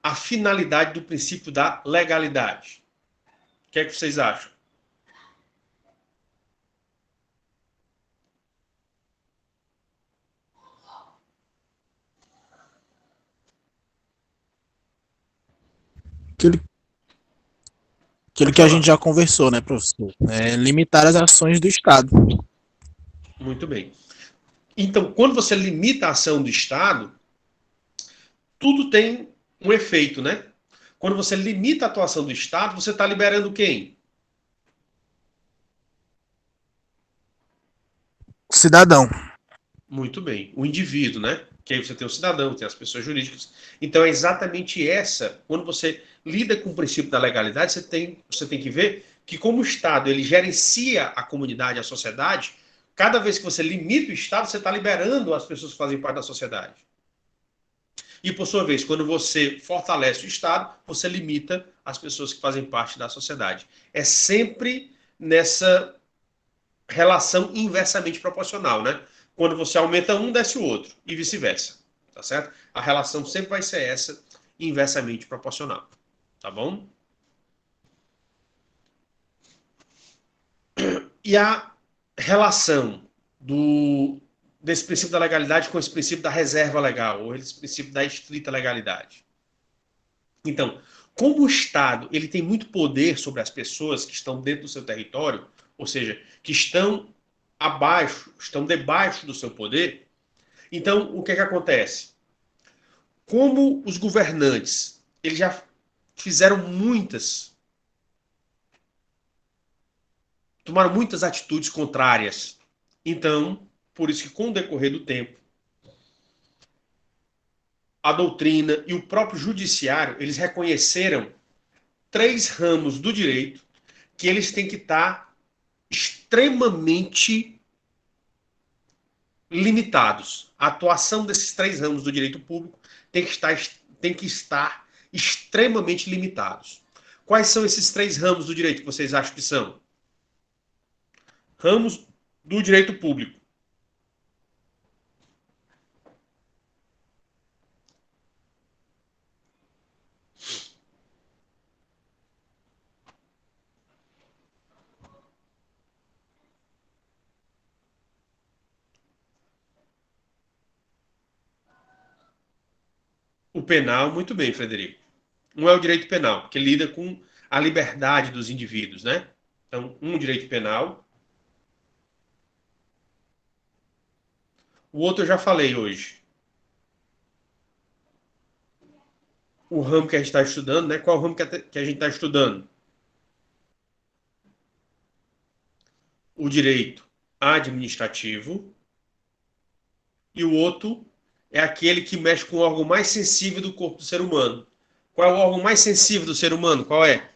a finalidade do princípio da legalidade? O que é que vocês acham? Aquilo que a gente já conversou, né, professor? É limitar as ações do Estado. Muito bem. Então, quando você limita a ação do Estado, tudo tem um efeito, né? Quando você limita a atuação do Estado, você está liberando quem? O cidadão. Muito bem. O indivíduo, né? Que aí você tem o cidadão, tem as pessoas jurídicas. Então, é exatamente essa. Quando você lida com o princípio da legalidade, você tem que ver que como o Estado ele gerencia a comunidade, a sociedade, cada vez que você limita o Estado, você está liberando as pessoas que fazem parte da sociedade. E, por sua vez, quando você fortalece o Estado, você limita as pessoas que fazem parte da sociedade. É sempre nessa relação inversamente proporcional, né? Quando você aumenta um, desce o outro, e vice-versa, tá certo? A relação sempre vai ser essa, inversamente proporcional, tá bom? E a relação desse princípio da legalidade com esse princípio da reserva legal, ou esse princípio da estrita legalidade. Então, como o Estado ele tem muito poder sobre as pessoas que estão dentro do seu território, ou seja, que estão debaixo do seu poder, então o que acontece? Como os governantes eles já fizeram tomaram muitas atitudes contrárias, então, por isso que com o decorrer do tempo, a doutrina e o próprio judiciário, eles reconheceram 3 ramos do direito que eles têm que estar extremamente limitados. A atuação desses 3 ramos do direito público tem que estar extremamente limitados. Quais são esses 3 ramos do direito que vocês acham que são? Ramos do direito público. O penal, muito bem, Frederico. Um é o direito penal, que lida com a liberdade dos indivíduos, né? Então, direito penal. O outro eu já falei hoje. O ramo que a gente está estudando, né? Qual é o ramo que a gente está estudando? O direito administrativo. E o outro é aquele que mexe com o órgão mais sensível do corpo do ser humano. Qual é o órgão mais sensível do ser humano? Qual é?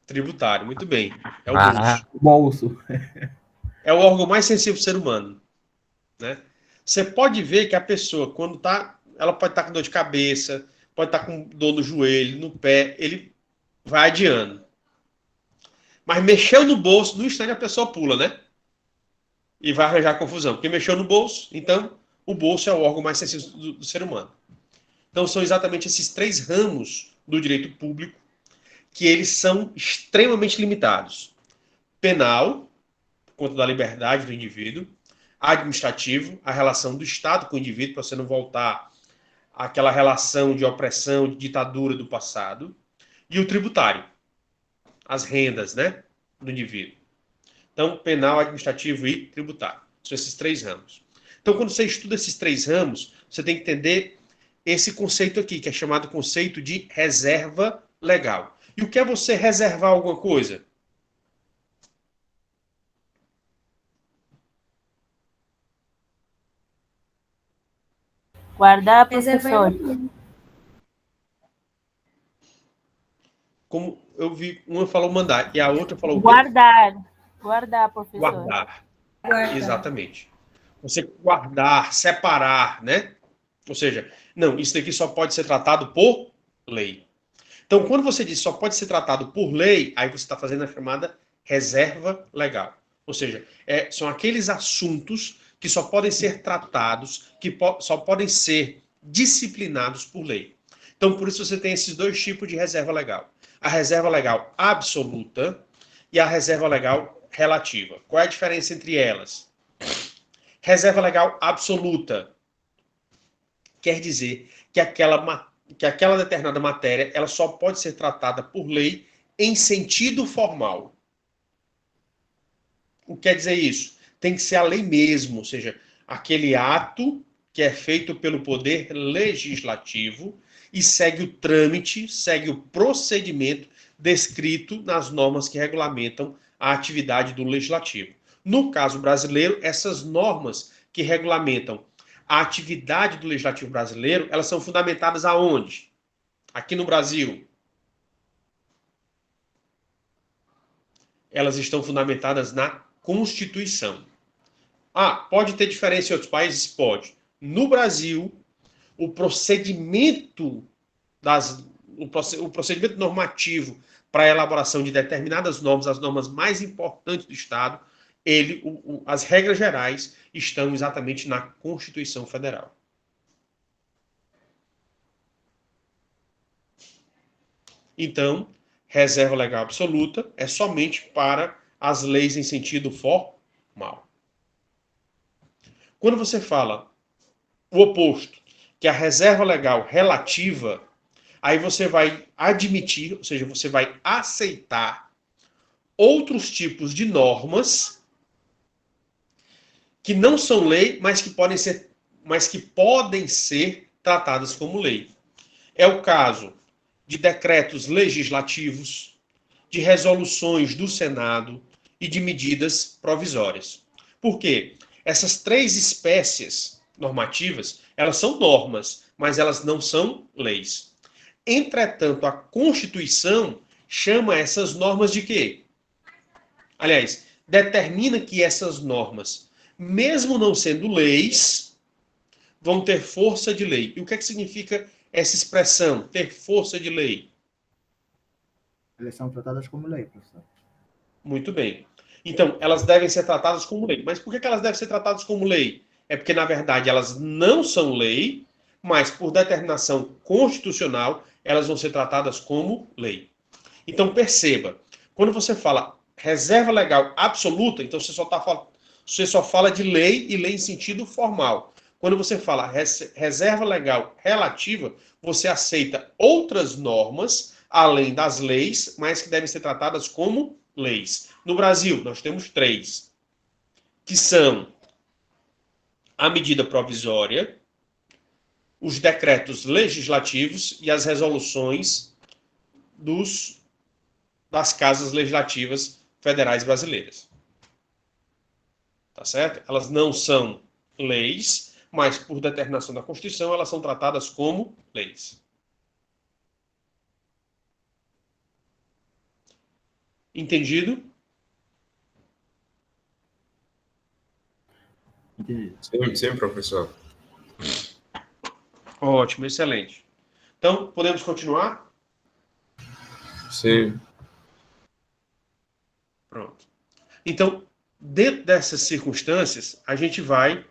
Tributário, muito bem. É o bolso. Bolso. É o órgão mais sensível do ser humano, né? Você pode ver que a pessoa, quando tá, ela pode estar com dor de cabeça, pode estar com dor no joelho, no pé, ele vai adiando. Mas mexeu no bolso, no instante a pessoa pula, né? E vai arranjar confusão. Porque mexeu no bolso, então o bolso é o órgão mais sensível do ser humano. Então, são exatamente esses 3 ramos do direito público que eles são extremamente limitados. Penal, por conta da liberdade do indivíduo. Administrativo, a relação do Estado com o indivíduo, para você não voltar àquela relação de opressão, de ditadura do passado. E o tributário, as rendas, né, do indivíduo. Então, penal, administrativo e tributário. São esses 3 ramos. Então, quando você estuda esses 3 ramos, você tem que entender esse conceito aqui, que é chamado conceito de reserva legal. E o que é você reservar alguma coisa? Guardar, Reservar professor. Como eu vi, uma falou mandar e a outra falou o quê? Guardar. Guardar, professor. Guardar. guardar. Exatamente. Você guardar, separar, né? Ou seja, não, isso daqui só pode ser tratado por lei. Então, quando você diz só pode ser tratado por lei, aí você está fazendo a chamada reserva legal. Ou seja, são aqueles assuntos que só podem ser tratados, que só podem ser disciplinados por lei. Então, por isso você tem esses 2 tipos de reserva legal. A reserva legal absoluta e a reserva legal relativa. Qual é a diferença entre elas? Reserva legal absoluta quer dizer que aquela determinada matéria ela só pode ser tratada por lei em sentido formal. O que quer dizer isso? Tem que ser a lei mesmo, ou seja, aquele ato que é feito pelo poder legislativo e segue o trâmite, segue o procedimento descrito nas normas que regulamentam a atividade do legislativo. No caso brasileiro, essas normas que regulamentam a atividade do legislativo brasileiro, elas são fundamentadas aonde? Aqui no Brasil. Elas estão fundamentadas na Constituição. Pode ter diferença em outros países? Pode. No Brasil, o procedimento normativo para a elaboração de determinadas normas, as normas mais importantes do Estado, as regras gerais estão exatamente na Constituição Federal. Então, reserva legal absoluta é somente para as leis em sentido formal. Quando você fala o oposto, que é a reserva legal relativa, aí você vai admitir, ou seja, você vai aceitar outros tipos de normas que não são lei, mas que podem ser tratadas como lei. É o caso de decretos legislativos, de resoluções do Senado e de medidas provisórias. Por quê? Essas 3 espécies normativas, elas são normas, mas elas não são leis. Entretanto, a Constituição chama essas normas de quê? Aliás, determina que essas normas, mesmo não sendo leis, vão ter força de lei. E o que é que significa essa expressão, ter força de lei? Elas são tratadas como lei, professor. Muito bem. Então, elas devem ser tratadas como lei. Mas por que elas devem ser tratadas como lei? É porque, na verdade, elas não são lei, mas por determinação constitucional, elas vão ser tratadas como lei. Então, perceba, quando você fala reserva legal absoluta, então você só fala de lei e lei em sentido formal. Quando você fala reserva legal relativa, você aceita outras normas, além das leis, mas que devem ser tratadas como leis. No Brasil, nós temos 3, que são a medida provisória, os decretos legislativos e as resoluções das casas legislativas federais brasileiras. Tá certo? Elas não são leis, mas por determinação da Constituição, elas são tratadas como leis. Entendido? Entendi. Sim, professor. Ótimo, excelente. Então, podemos continuar? Sim. Pronto. Então, dentro dessas circunstâncias, a gente vai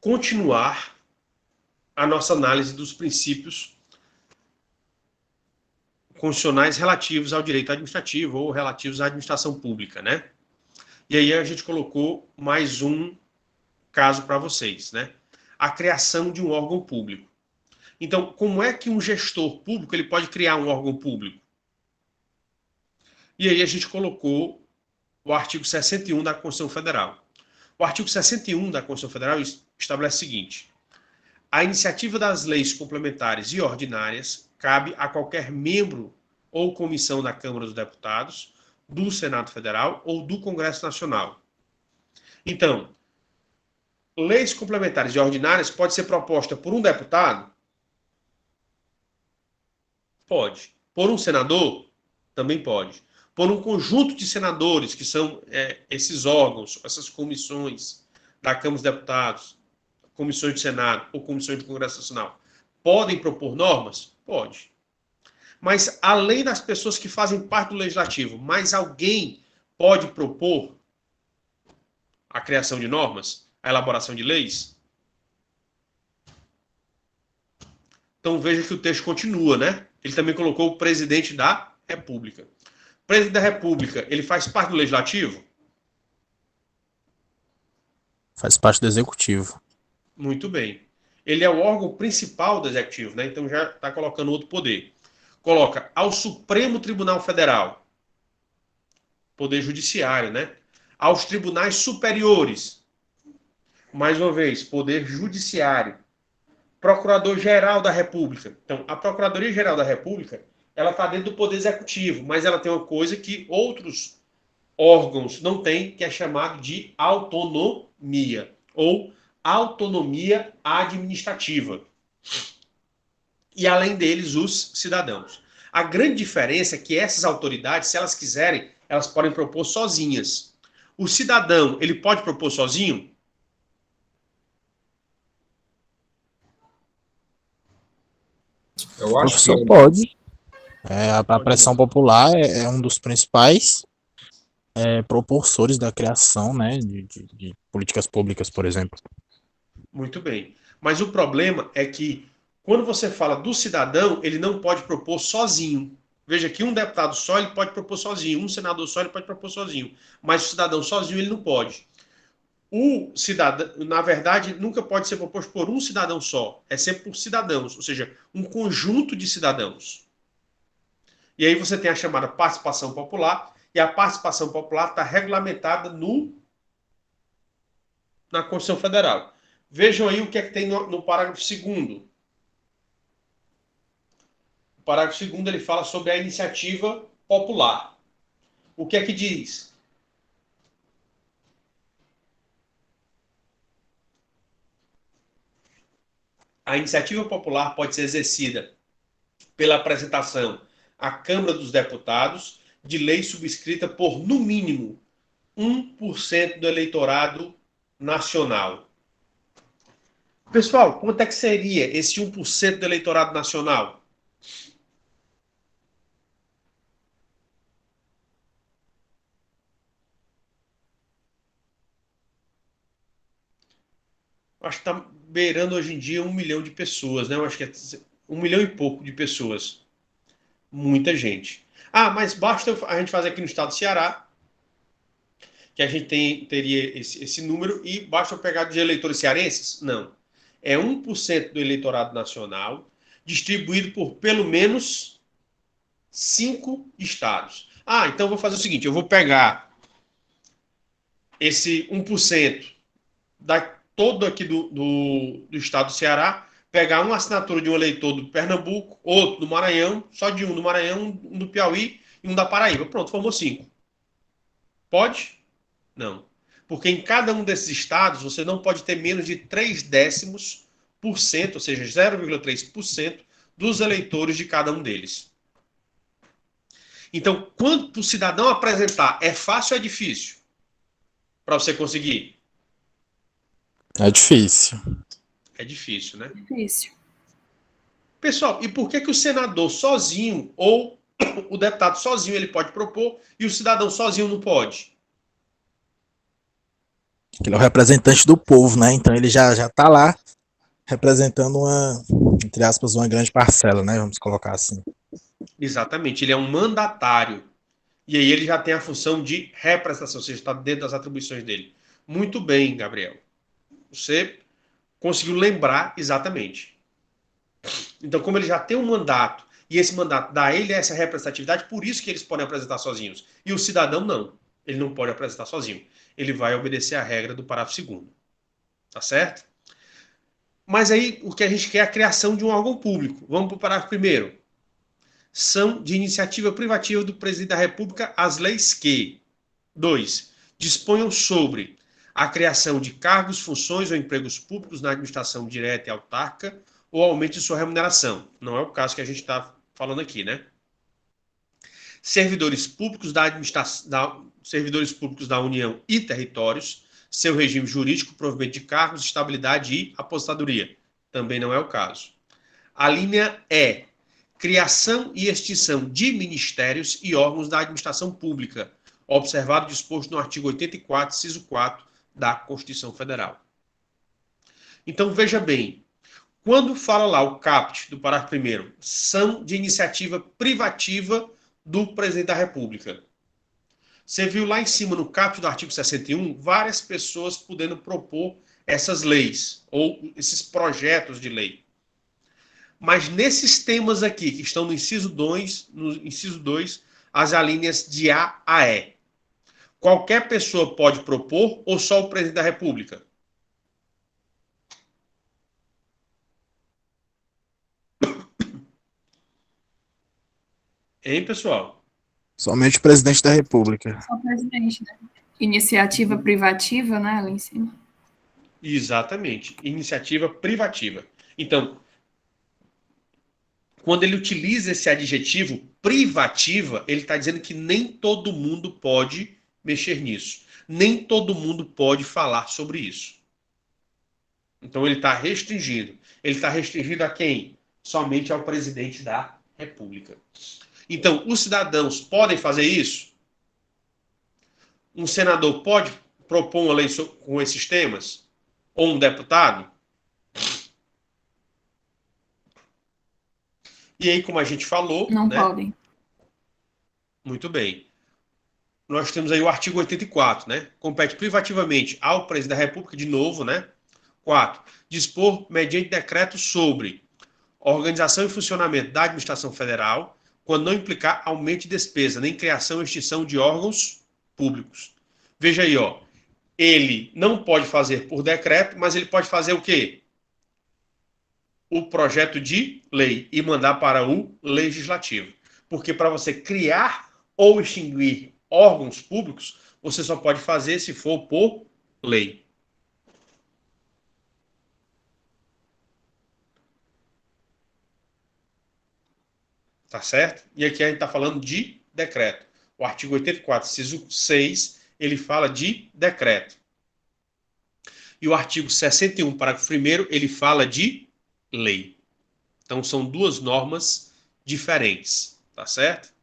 continuar a nossa análise dos princípios constitucionais relativos ao direito administrativo ou relativos à administração pública, né? E aí a gente colocou mais um caso para vocês, né? A criação de um órgão público. Então, como é que um gestor público ele pode criar um órgão público? E aí a gente colocou o artigo 61 da Constituição Federal. O artigo 61 da Constituição Federal estabelece o seguinte: a iniciativa das leis complementares e ordinárias cabe a qualquer membro ou comissão da Câmara dos Deputados, do Senado Federal ou do Congresso Nacional. Então, leis complementares e ordinárias pode ser proposta por um deputado? Pode. Por um senador? Também pode. Por um conjunto de senadores, que são esses órgãos, essas comissões da Câmara dos Deputados, comissões do Senado ou comissões do Congresso Nacional, podem propor normas? Pode. Mas, além das pessoas que fazem parte do Legislativo, mais alguém pode propor a criação de normas, a elaboração de leis? Então, veja que o texto continua, né? Ele também colocou o presidente da República. O presidente da República, ele faz parte do Legislativo? Faz parte do Executivo. Muito bem. Ele é o órgão principal do Executivo, né? Então já está colocando outro poder. Coloca ao Supremo Tribunal Federal, Poder Judiciário, né? Aos tribunais superiores, mais uma vez, Poder Judiciário. Procurador-Geral da República. Então, a Procuradoria-Geral da República, ela está dentro do Poder Executivo, mas ela tem uma coisa que outros órgãos não têm, que é chamado de autonomia, ou autonomia administrativa. E, além deles, os cidadãos. A grande diferença é que essas autoridades, se elas quiserem, elas podem propor sozinhas. O cidadão, ele pode propor sozinho? Eu O acho que professor pode. A pressão popular é um dos principais propulsores da criação, né, de políticas públicas, por exemplo. Muito bem. Mas o problema é que, quando você fala do cidadão, ele não pode propor sozinho. Veja que um deputado só ele pode propor sozinho, um senador só ele pode propor sozinho, mas o cidadão sozinho ele não pode. O cidadão, na verdade, nunca pode ser proposto por um cidadão só, é sempre por cidadãos, ou seja, um conjunto de cidadãos. E aí você tem a chamada participação popular, e a participação popular está regulamentada na Constituição Federal. Vejam aí o que é que tem no parágrafo 2º. O parágrafo 2º ele fala sobre a iniciativa popular. O que é que diz? A iniciativa popular pode ser exercida pela apresentação à Câmara dos Deputados de lei subscrita por, no mínimo, 1% do eleitorado nacional. Pessoal, quanto é que seria esse 1% do eleitorado nacional? Acho que está beirando hoje em dia 1 milhão de pessoas, né? Eu acho que é 1 milhão e pouco de pessoas. Muita gente. Ah, mas basta a gente fazer aqui no estado do Ceará, que a gente teria esse número, e basta eu pegar dos eleitores cearenses? Não. É 1% do eleitorado nacional, distribuído por pelo menos 5 estados. Ah, então eu vou fazer o seguinte, eu vou pegar esse 1% todo aqui do estado do Ceará, pegar uma assinatura de um eleitor do Pernambuco, outro do Maranhão, só de um do Maranhão, um do Piauí e um da Paraíba. Pronto, formou 5. Pode? Não. Porque em cada um desses estados você não pode ter menos de 0,3%, ou seja, 0,3% dos eleitores de cada um deles. Então, quando o cidadão apresentar, é fácil ou é difícil para você conseguir? É difícil. É difícil, né? Difícil. Pessoal, e por que o senador sozinho ou o deputado sozinho ele pode propor e o cidadão sozinho não pode? que ele é o representante do povo, né? Então ele já tá lá representando entre aspas, uma grande parcela, né? Vamos colocar assim. Exatamente, ele é um mandatário. E aí ele já tem a função de representação, ou seja, está dentro das atribuições dele. Muito bem, Gabriel. Você conseguiu lembrar exatamente. Então, como ele já tem um mandato, e esse mandato dá a ele essa representatividade, por isso que eles podem apresentar sozinhos. E o cidadão não. Ele não pode apresentar sozinho. Ele vai obedecer à regra do parágrafo 2º. Tá certo? Mas aí o que a gente quer é a criação de um órgão público. Vamos para o parágrafo 1º. São de iniciativa privativa do presidente da República as leis que: 2. Disponham sobre a criação de cargos, funções ou empregos públicos na administração direta e autárquica ou aumento de sua remuneração. Não é o caso que a gente está falando aqui, né? Servidores públicos servidores públicos da União e territórios, seu regime jurídico, provimento de cargos, estabilidade e aposentadoria. Também não é o caso. A linha E. Criação e extinção de ministérios e órgãos da administração pública, observado o disposto no artigo 84, inciso 4 da Constituição Federal. Então, veja bem, quando fala lá o caput do parágrafo 1º, são de iniciativa privativa do presidente da República. Você viu lá em cima no caput do artigo 61, várias pessoas podendo propor essas leis, ou esses projetos de lei. Mas nesses temas aqui, que estão no inciso 2, as alíneas de A a E, qualquer pessoa pode propor ou só o presidente da República? Hein, pessoal? Somente o presidente da República. Só o presidente, né? Iniciativa privativa, né, ali em cima. Exatamente. Iniciativa privativa. Então, quando ele utiliza esse adjetivo privativa, ele está dizendo que nem todo mundo pode mexer nisso. Nem todo mundo pode falar sobre isso. Então ele está restringindo. Ele está restringido a quem? Somente ao presidente da República. Então, os cidadãos podem fazer isso? Um senador pode propor uma lei com esses temas? Ou um deputado? E aí, como a gente falou... Não né? podem. Muito bem. Nós temos aí o artigo 84, né? Compete privativamente ao presidente da República, de novo, né? 4. Dispor, mediante decreto, sobre organização e funcionamento da administração federal, quando não implicar aumento de despesa, nem criação ou extinção de órgãos públicos. Veja aí, ó. Ele não pode fazer por decreto, mas ele pode fazer o quê? O projeto de lei e mandar para o legislativo. Porque para você criar ou extinguir órgãos públicos, você só pode fazer se for por lei. Tá certo? E aqui a gente está falando de decreto. O artigo 84, inciso 6, ele fala de decreto. E o artigo 61, parágrafo 1º, ele fala de lei. Então, são duas normas diferentes. Tá certo?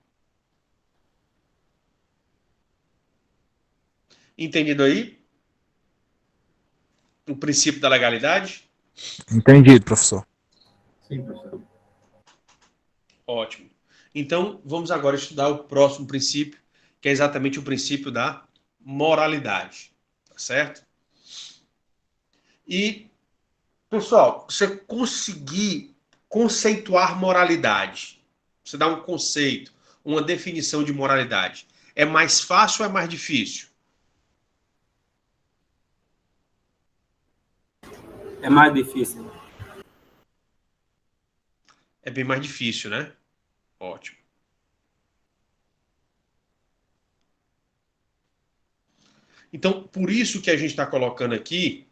Entendido aí? O princípio da legalidade? Entendido, professor. Sim, professor. Ótimo. Então, vamos agora estudar o próximo princípio, que é exatamente o princípio da moralidade. Tá certo? E, pessoal, você conseguir conceituar moralidade, você dá um conceito, uma definição de moralidade, é mais fácil ou é mais difícil? É mais difícil. É bem mais difícil, né? Ótimo. Então, por isso que a gente está colocando aqui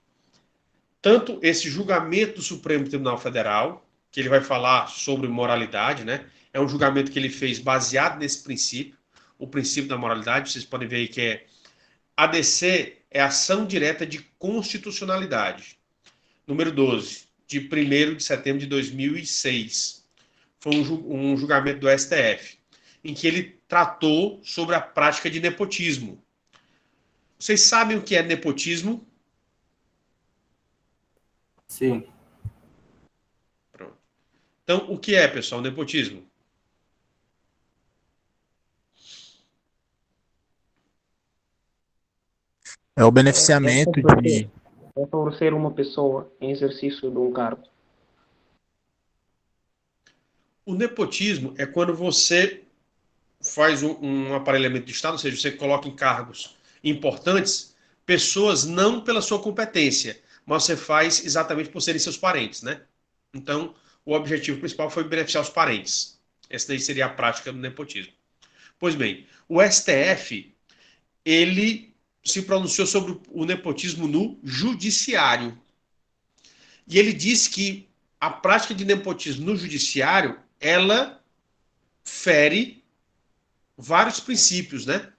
tanto esse julgamento do Supremo Tribunal Federal, que ele vai falar sobre moralidade, né? É um julgamento que ele fez baseado nesse princípio, o princípio da moralidade. Vocês podem ver aí que é ADC é ação direta de constitucionalidade. Número 12, de 1º de setembro de 2006. Foi um julgamento do STF, em que ele tratou sobre a prática de nepotismo. Vocês sabem o que é nepotismo? Sim. Pronto. Então, o que é, pessoal, nepotismo? É o beneficiamento de. É favorecer uma pessoa em exercício de um cargo. O nepotismo é quando você faz um aparelhamento de Estado, ou seja, você coloca em cargos importantes pessoas não pela sua competência, mas você faz exatamente por serem seus parentes, né? Então, o objetivo principal foi beneficiar os parentes. Essa daí seria a prática do nepotismo. Pois bem, o STF, ele se pronunciou sobre o nepotismo no judiciário. E ele disse que a prática de nepotismo no judiciário, ela fere vários princípios, né?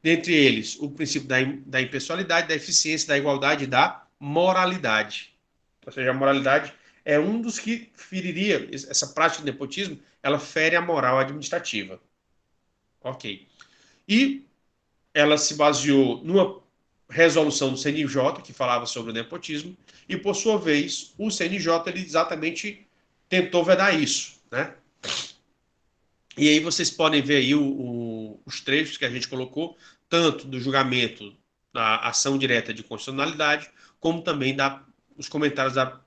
Dentre eles, o princípio da impessoalidade, da eficiência, da igualdade e da moralidade. Ou seja, a moralidade é um dos que feriria, essa prática de nepotismo, ela fere a moral administrativa. Ok. E ela se baseou numa resolução do CNJ, que falava sobre o nepotismo, e, por sua vez, o CNJ ele exatamente tentou vedar isso, né? E aí vocês podem ver aí os trechos que a gente colocou, tanto do julgamento da ação direta de constitucionalidade, como também os comentários da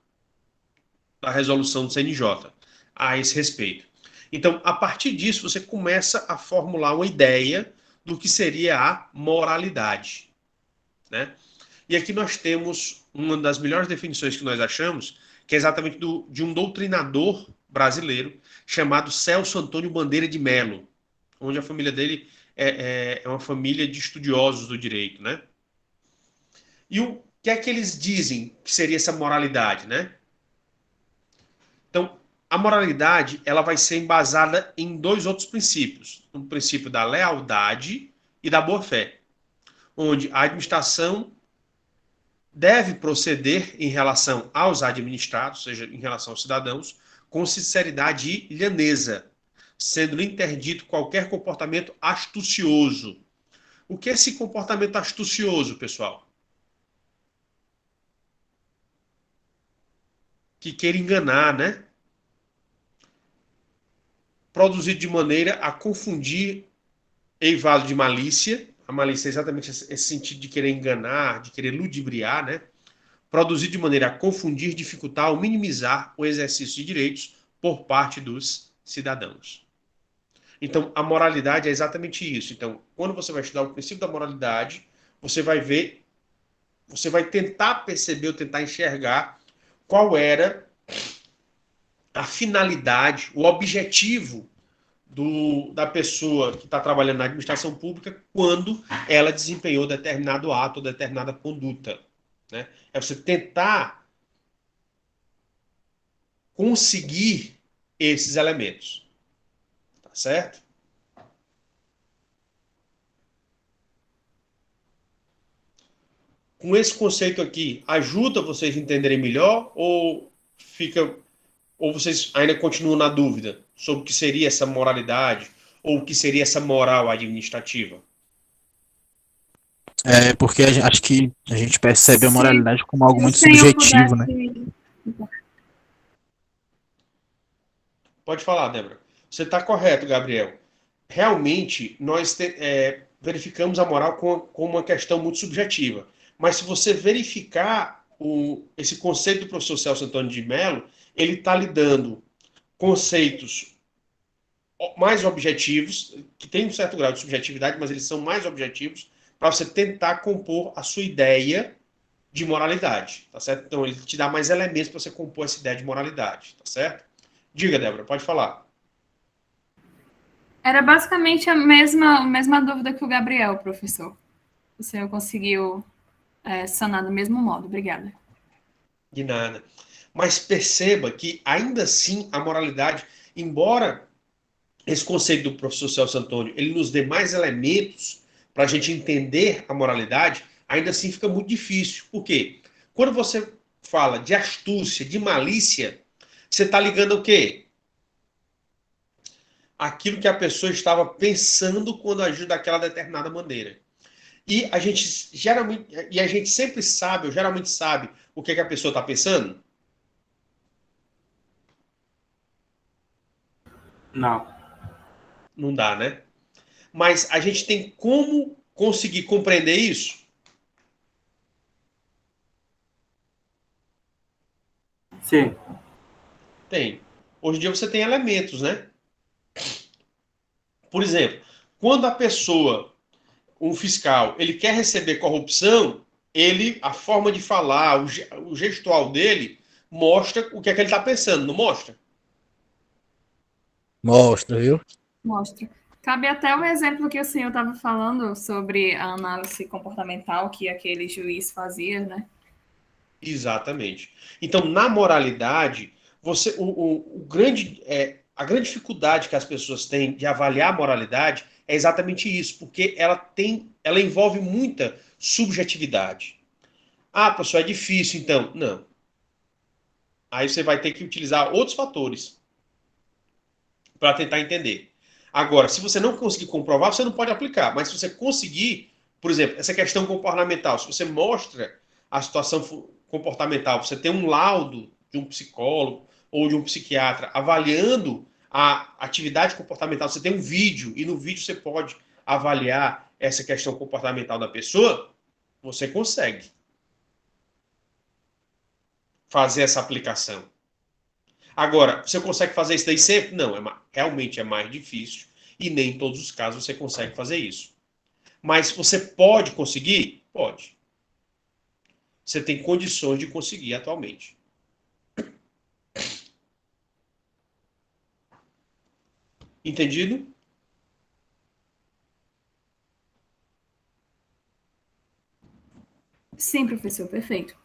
resolução do CNJ a esse respeito. Então, a partir disso, você começa a formular uma ideia do que seria a moralidade, né? E aqui nós temos uma das melhores definições que nós achamos, que é exatamente de um doutrinador brasileiro chamado Celso Antônio Bandeira de Mello, onde a família dele é uma família de estudiosos do direito, né? E o que é que eles dizem que seria essa moralidade, né? Então, a moralidade ela vai ser embasada em dois outros princípios, o princípio da lealdade e da boa-fé, onde a administração deve proceder em relação aos administrados, ou seja, em relação aos cidadãos, com sinceridade e lhaneza, sendo interdito qualquer comportamento astucioso. O que é esse comportamento astucioso, pessoal? Que queira enganar, né? Produzido de maneira a confundir eivado de malícia. A malícia é exatamente esse sentido de querer enganar, de querer ludibriar, né? Produzido de maneira a confundir, dificultar ou minimizar o exercício de direitos por parte dos cidadãos. Então, a moralidade é exatamente isso. Então, quando você vai estudar o princípio da moralidade, você vai ver, você vai tentar perceber ou tentar enxergar qual era a finalidade, o objetivo da pessoa que está trabalhando na administração pública quando ela desempenhou determinado ato ou determinada conduta, né? É você tentar conseguir esses elementos. Tá certo? Com esse conceito aqui, ajuda vocês a entenderem melhor ou vocês ainda continuam na dúvida sobre o que seria essa moralidade ou o que seria essa moral administrativa? É porque acho que a gente percebe a moralidade como algo muito Se eu subjetivo, né? pudesse- Pode falar, Débora. Você está correto, Gabriel. Realmente, nós verificamos a moral como uma questão muito subjetiva. Mas se você verificar esse conceito do professor Celso Antônio de Mello, ele está lhe dando conceitos mais objetivos, que têm um certo grau de subjetividade, mas eles são mais objetivos, para você tentar compor a sua ideia de moralidade, tá certo? Então, ele te dá mais elementos para você compor essa ideia de moralidade, tá certo? Diga, Débora, pode falar. Era basicamente a mesma dúvida que o Gabriel, professor. O senhor conseguiu sanar do mesmo modo. Obrigada. De nada. Mas perceba que, ainda assim, a moralidade, embora esse conceito do professor Celso Antônio ele nos dê mais elementos para a gente entender a moralidade, ainda assim fica muito difícil. Por quê? Quando você fala de astúcia, de malícia, você está ligando o quê? Aquilo que a pessoa estava pensando quando agiu daquela determinada maneira. E a gente sempre sabe, ou geralmente sabe, o que a pessoa está pensando? Não. Não dá, né? Mas a gente tem como conseguir compreender isso? Sim. Tem. Hoje em dia você tem elementos, né? Por exemplo, quando a pessoa, um fiscal, ele quer receber corrupção, a forma de falar, o gestual dele mostra o que é que ele está pensando, não mostra? Mostra, viu? Mostra. Cabe até o exemplo que o senhor estava falando sobre a análise comportamental que aquele juiz fazia, né? Exatamente. Então, na moralidade, a grande dificuldade que as pessoas têm de avaliar a moralidade é exatamente isso, porque ela envolve muita subjetividade. Ah, professor, é difícil, então. Não. Aí você vai ter que utilizar outros fatores para tentar entender. Agora, se você não conseguir comprovar, você não pode aplicar. Mas se você conseguir, por exemplo, essa questão comportamental, se você mostra a situação comportamental, você tem um laudo de um psicólogo ou de um psiquiatra avaliando a atividade comportamental, você tem um vídeo, e no vídeo você pode avaliar essa questão comportamental da pessoa, você consegue fazer essa aplicação. Agora, você consegue fazer isso daí sempre? Não, realmente é mais difícil e nem em todos os casos você consegue fazer isso. Mas você pode conseguir? Pode. Você tem condições de conseguir atualmente. Entendido? Sim, professor, perfeito.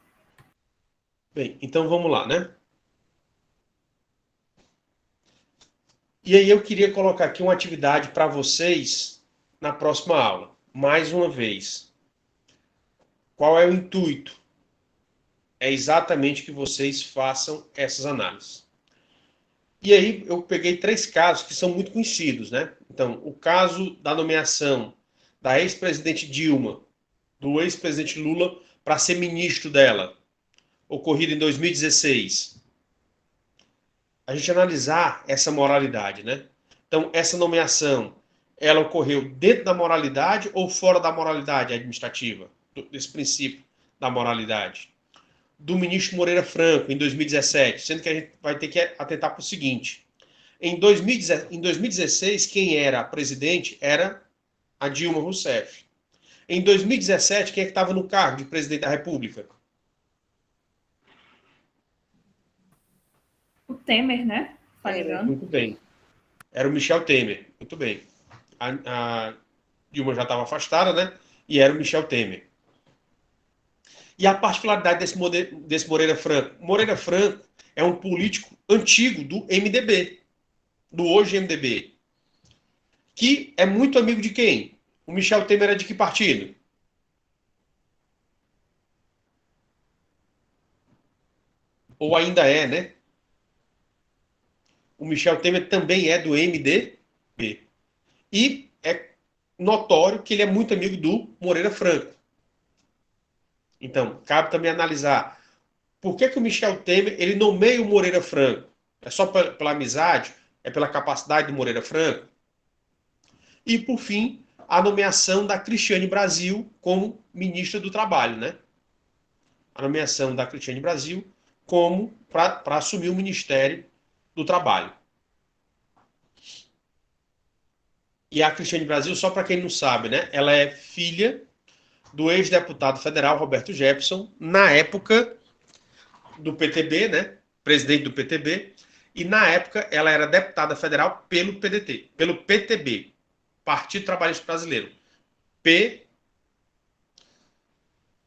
Bem, então vamos lá, né? E aí eu queria colocar aqui uma atividade para vocês na próxima aula. Mais uma vez. Qual é o intuito? É exatamente que vocês façam essas análises. E aí eu peguei 3 casos que são muito conhecidos, né? Então, o caso da nomeação da ex-presidente Dilma, do ex-presidente Lula para ser ministro dela, ocorrido em 2016. A gente analisar essa moralidade, né? Então, essa nomeação, ela ocorreu dentro da moralidade ou fora da moralidade administrativa, desse princípio da moralidade? Do ministro Moreira Franco, em 2017, sendo que a gente vai ter que atentar para o seguinte. Em 2016, quem era presidente era a Dilma Rousseff. Em 2017, quem é que estava no cargo de presidente da República? O Temer, né? Falando. Muito bem. Era o Michel Temer. Muito bem. A Dilma já estava afastada, né? E era o Michel Temer. E a particularidade desse Moreira Franco? Moreira Franco é um político antigo do MDB, do hoje MDB, que é muito amigo de quem? O Michel Temer é de que partido? Ou ainda é, né? O Michel Temer também é do MDB. E é notório que ele é muito amigo do Moreira Franco. Então, cabe também analisar por que o Michel Temer ele nomeia o Moreira Franco. É só pela amizade? É pela capacidade do Moreira Franco? E, por fim, a nomeação da Cristiane Brasil como ministra do Trabalho, né? A nomeação da Cristiane Brasil como para assumir o Ministério do Trabalho. E a Cristiane Brasil, só para quem não sabe, né? Ela é filha do ex-deputado federal Roberto Jefferson, na época do PTB, né? Presidente do PTB, e na época ela era deputada federal pelo PDT, pelo PTB, Partido Trabalhista Brasileiro. P,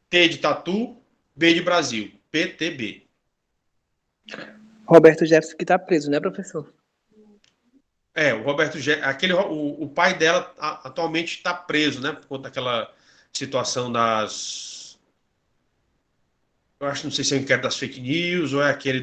T de Tatu, B de Brasil, PTB. Roberto Jefferson que está preso, né, professor? O Roberto o pai dela atualmente está preso, né? Por conta daquela situação das. Eu acho, não sei se é o inquérito das fake news ou é aquele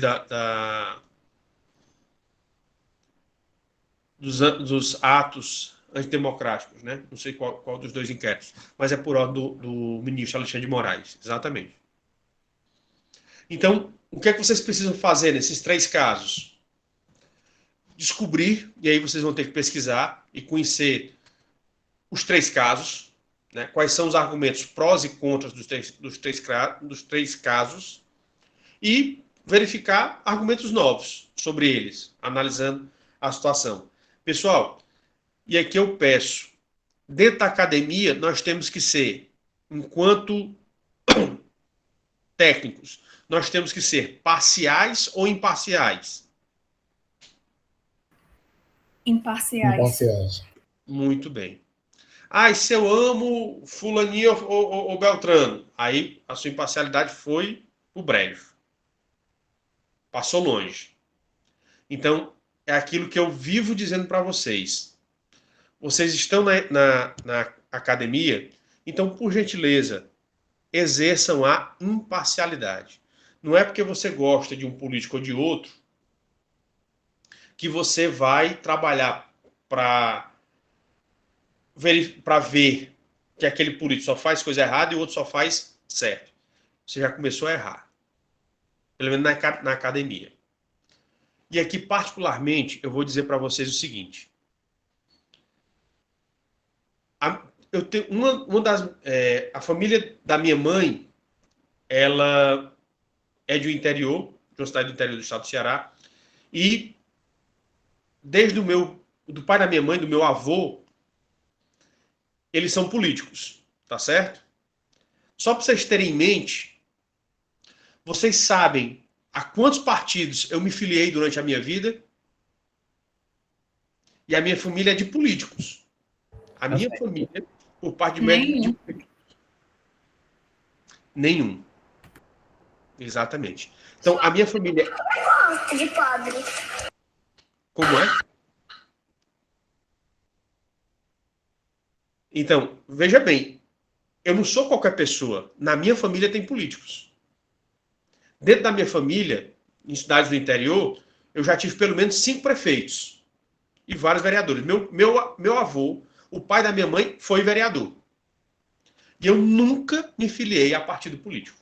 dos atos antidemocráticos, né? Não sei qual dos dois inquéritos, mas é por ordem do ministro Alexandre de Moraes, exatamente. Então, o que é que vocês precisam fazer nesses 3 casos? descobrir, e aí vocês vão ter que pesquisar e conhecer os 3 casos, né? Quais são os argumentos prós e contras dos três casos, e verificar argumentos novos sobre eles, analisando a situação. Pessoal, e aqui eu peço, dentro da academia, nós temos que ser, enquanto técnicos, nós temos que ser parciais ou imparciais? Imparciais. Muito bem. E se eu amo fulaninho ou Beltrano? Aí a sua imparcialidade foi o brejo. Passou longe. Então, é aquilo que eu vivo dizendo para vocês. Vocês estão na academia, então, por gentileza, exerçam a imparcialidade. Não é porque você gosta de um político ou de outro que você vai trabalhar para ver que aquele político só faz coisa errada e o outro só faz certo. Você já começou a errar. Pelo menos na academia. E aqui, particularmente, eu vou dizer para vocês o seguinte. Eu tenho a família da minha mãe, ela é de uma cidade do interior do estado do Ceará, e desde do pai da minha mãe, do meu avô, eles são políticos, tá certo? Só para vocês terem em mente, vocês sabem a quantos partidos eu me filiei durante a minha vida? E a minha família é de políticos. A minha família, por parte de médico, de políticos. Nenhum. Exatamente. Então, a minha família... De padre. Como é? Então, veja bem, eu não sou qualquer pessoa. Na minha família tem políticos. Dentro da minha família, em cidades do interior, eu já tive pelo menos 5 prefeitos e vários vereadores. Meu avô, o pai da minha mãe, foi vereador. E eu nunca me filiei a partido político.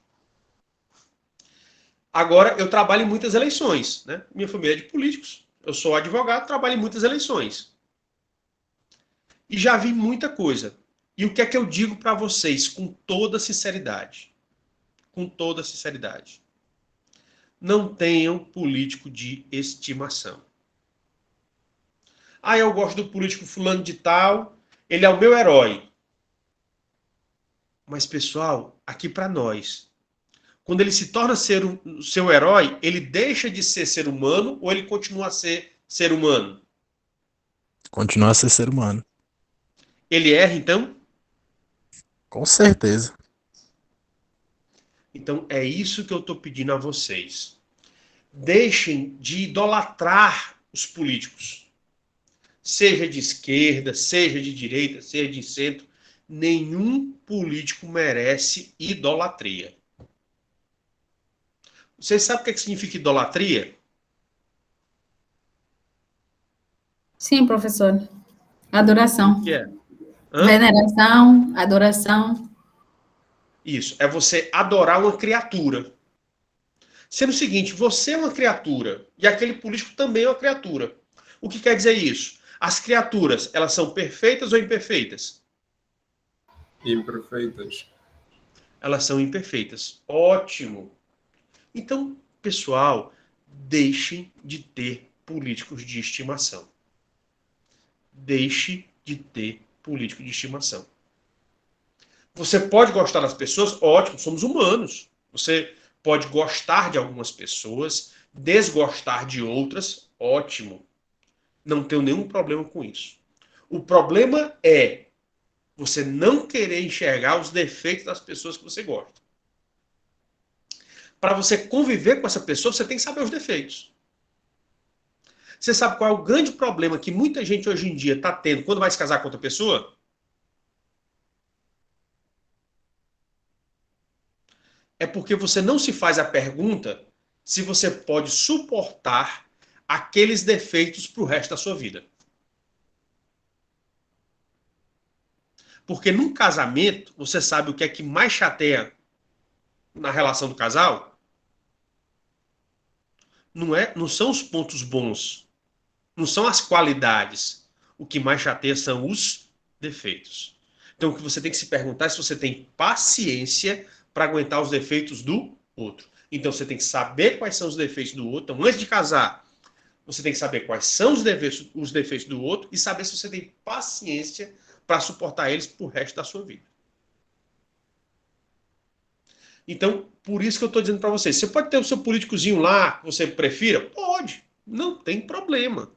Agora, eu trabalho em muitas eleições, né? Minha família é de políticos. Eu sou advogado, trabalho em muitas eleições. E já vi muita coisa. E o que é que eu digo para vocês com toda sinceridade? Com toda sinceridade. Não tenham político de estimação. Eu gosto do político fulano de tal, ele é o meu herói. Mas, pessoal, aqui para nós, quando ele se torna o seu herói, ele deixa de ser humano ou ele continua a ser humano? Continua a ser humano. Ele erra, então? Com certeza. Então, é isso que eu estou pedindo a vocês. Deixem de idolatrar os políticos. Seja de esquerda, seja de direita, seja de centro. Nenhum político merece idolatria. Vocês sabem o que significa idolatria? Sim, professor. Adoração. O que é? Veneração, adoração. Isso, é você adorar uma criatura. Sendo o seguinte, você é uma criatura e aquele político também é uma criatura. O que quer dizer isso? As criaturas, elas são perfeitas ou imperfeitas? Imperfeitas. Elas são imperfeitas. Ótimo. Então, pessoal, deixem de ter políticos de estimação. Deixe de ter político de estimação. Você pode gostar das pessoas? Ótimo, somos humanos. Você pode gostar de algumas pessoas, desgostar de outras? Ótimo. Não tenho nenhum problema com isso. O problema é você não querer enxergar os defeitos das pessoas que você gosta. Para você conviver com essa pessoa, você tem que saber os defeitos. Você sabe qual é o grande problema que muita gente hoje em dia está tendo quando vai se casar com outra pessoa? É porque você não se faz a pergunta se você pode suportar aqueles defeitos para o resto da sua vida. Porque num casamento, você sabe o que é que mais chateia na relação do casal? Não são os pontos bons. Não são as qualidades. O que mais chateia são os defeitos. Então, o que você tem que se perguntar é se você tem paciência para aguentar os defeitos do outro. Então, você tem que saber quais são os defeitos do outro. Então, antes de casar, você tem que saber quais são os defeitos do outro e saber se você tem paciência para suportar eles pro resto da sua vida. Então, por isso que eu estou dizendo para vocês, você pode ter o seu políticozinho lá, que você prefira? Pode, não tem problema.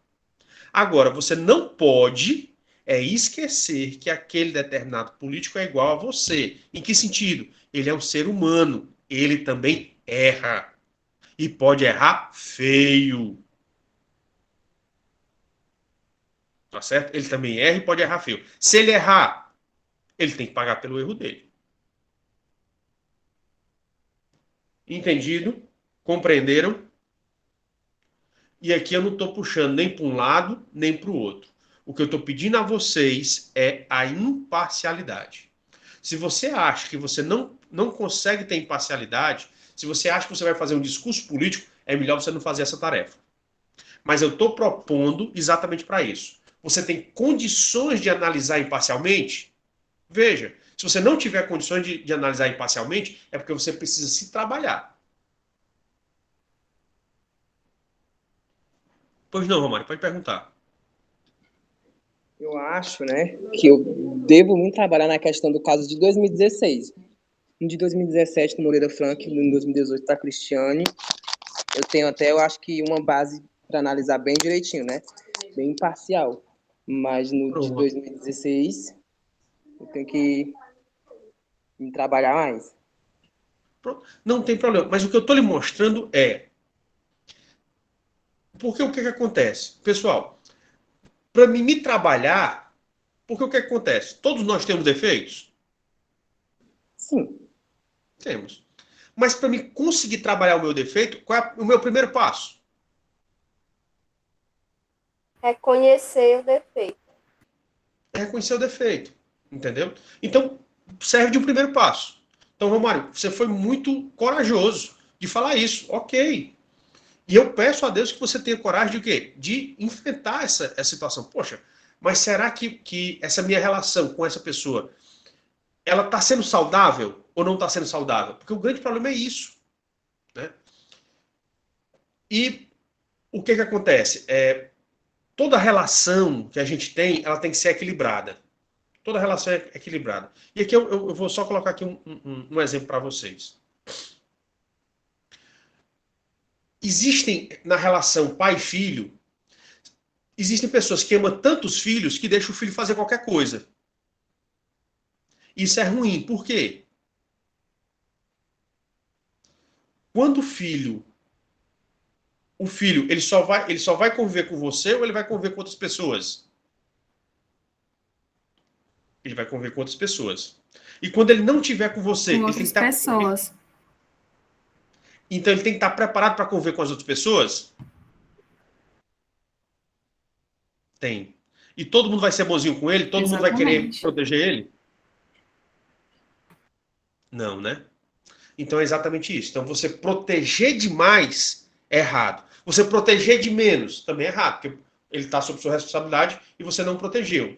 Agora, você não pode esquecer que aquele determinado político é igual a você. Em que sentido? Ele é um ser humano, ele também erra. E pode errar feio. Tá certo? Ele também erra e pode errar feio. Se ele errar, ele tem que pagar pelo erro dele. Entendido? Compreenderam? E aqui eu não estou puxando nem para um lado, nem para o outro. O que eu estou pedindo a vocês é a imparcialidade. Se você acha que você não consegue ter imparcialidade, se você acha que você vai fazer um discurso político, é melhor você não fazer essa tarefa. Mas eu estou propondo exatamente para isso. Você tem condições de analisar imparcialmente? Veja, se você não tiver condições de analisar imparcialmente, é porque você precisa se trabalhar. Pois não, Romário, pode perguntar. Eu acho, né, que eu devo muito trabalhar na questão do caso de 2016. No de 2017, do Moreira Franco, no 2018, da Cristiane. Eu tenho até, eu acho que uma base para analisar bem direitinho, né? Bem imparcial. Mas no de 2016, eu tenho que me trabalhar mais. Não tem problema. Mas o que eu estou lhe mostrando é... Porque o que acontece? Pessoal, para mim me trabalhar, porque o que acontece? Todos nós temos defeitos? Sim. Temos. Mas para mim conseguir trabalhar o meu defeito, qual é o meu primeiro passo? Reconhecer o defeito. É reconhecer o defeito. Entendeu? Então, serve de um primeiro passo. Então, Romário, você foi muito corajoso de falar isso. Ok. E eu peço a Deus que você tenha coragem de o quê? De enfrentar essa situação. Poxa, mas será que essa minha relação com essa pessoa, ela está sendo saudável ou não está sendo saudável? Porque o grande problema é isso. Né? E o que acontece? Toda relação que a gente tem, ela tem que ser equilibrada. Toda relação é equilibrada. E aqui eu vou só colocar aqui um exemplo para vocês. Existem, na relação pai-filho, existem pessoas que amam tantos filhos que deixam o filho fazer qualquer coisa. Isso é ruim. Por quê? Quando o filho ele só vai conviver com você ou ele vai conviver com outras pessoas? Ele vai conviver com outras pessoas. E quando ele não estiver com você, com outras pessoas. Então ele tem que estar preparado para conviver com as outras pessoas? Tem. E todo mundo vai ser bonzinho com ele? Todo mundo vai querer proteger ele? Não, né? Então é exatamente isso. Então você proteger demais é errado. Você proteger de menos também é errado, porque ele está sob sua responsabilidade e você não protegeu.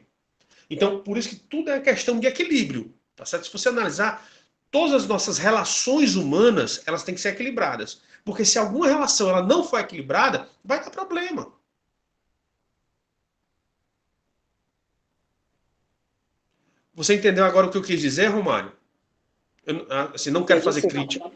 Então, por isso que tudo é questão de equilíbrio. Tá certo? Se você analisar, todas as nossas relações humanas, elas têm que ser equilibradas. Porque se alguma relação ela não for equilibrada, vai dar problema. Você entendeu agora o que eu quis dizer, Romário? Eu assim, não quero fazer crítica.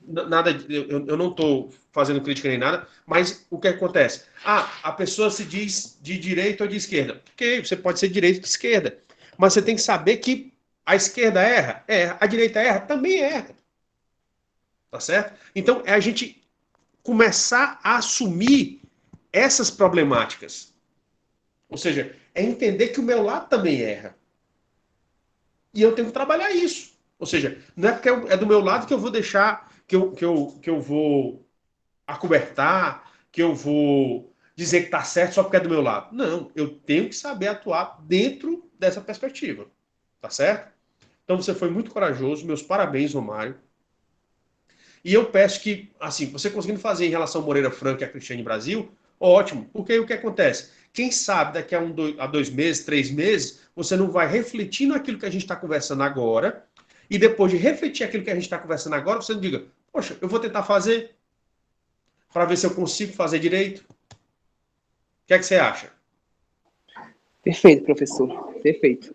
Nada, eu não estou fazendo crítica nem nada, mas o que acontece? A pessoa se diz de direita ou de esquerda. Ok, você pode ser de direita ou de esquerda. Mas você tem que saber que a esquerda erra, a direita erra, também erra. Tá certo? Então, é a gente começar a assumir essas problemáticas. Ou seja, é entender que o meu lado também erra. E eu tenho que trabalhar isso. Ou seja, não é porque é do meu lado que eu vou deixar, que eu vou acobertar, que eu vou dizer que está certo só porque é do meu lado. Não, eu tenho que saber atuar dentro dessa perspectiva. Tá certo? Então você foi muito corajoso, meus parabéns, Romário. E eu peço que, assim, você conseguindo fazer em relação ao Moreira Franco e a Cristiane Brasil, Ótimo, porque aí o que acontece? Quem sabe daqui a 2 meses, 3 meses, você não vai refletir naquilo que a gente está conversando agora, e depois de refletir aquilo que a gente está conversando agora, você não diga, poxa, eu vou tentar fazer para ver se eu consigo fazer direito. O que é que você acha? Perfeito, professor. Perfeito.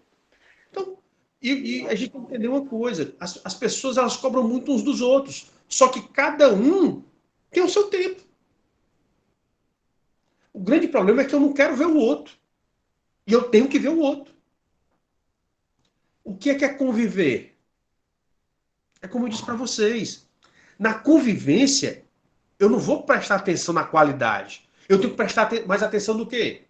Então, e a gente tem que entender uma coisa, as pessoas elas cobram muito uns dos outros, só que cada um tem o seu tempo. O grande problema é que eu não quero ver o outro. E eu tenho que ver o outro. O que é conviver? É como eu disse para vocês. Na convivência, eu não vou prestar atenção na qualidade. Eu tenho que prestar mais atenção no quê?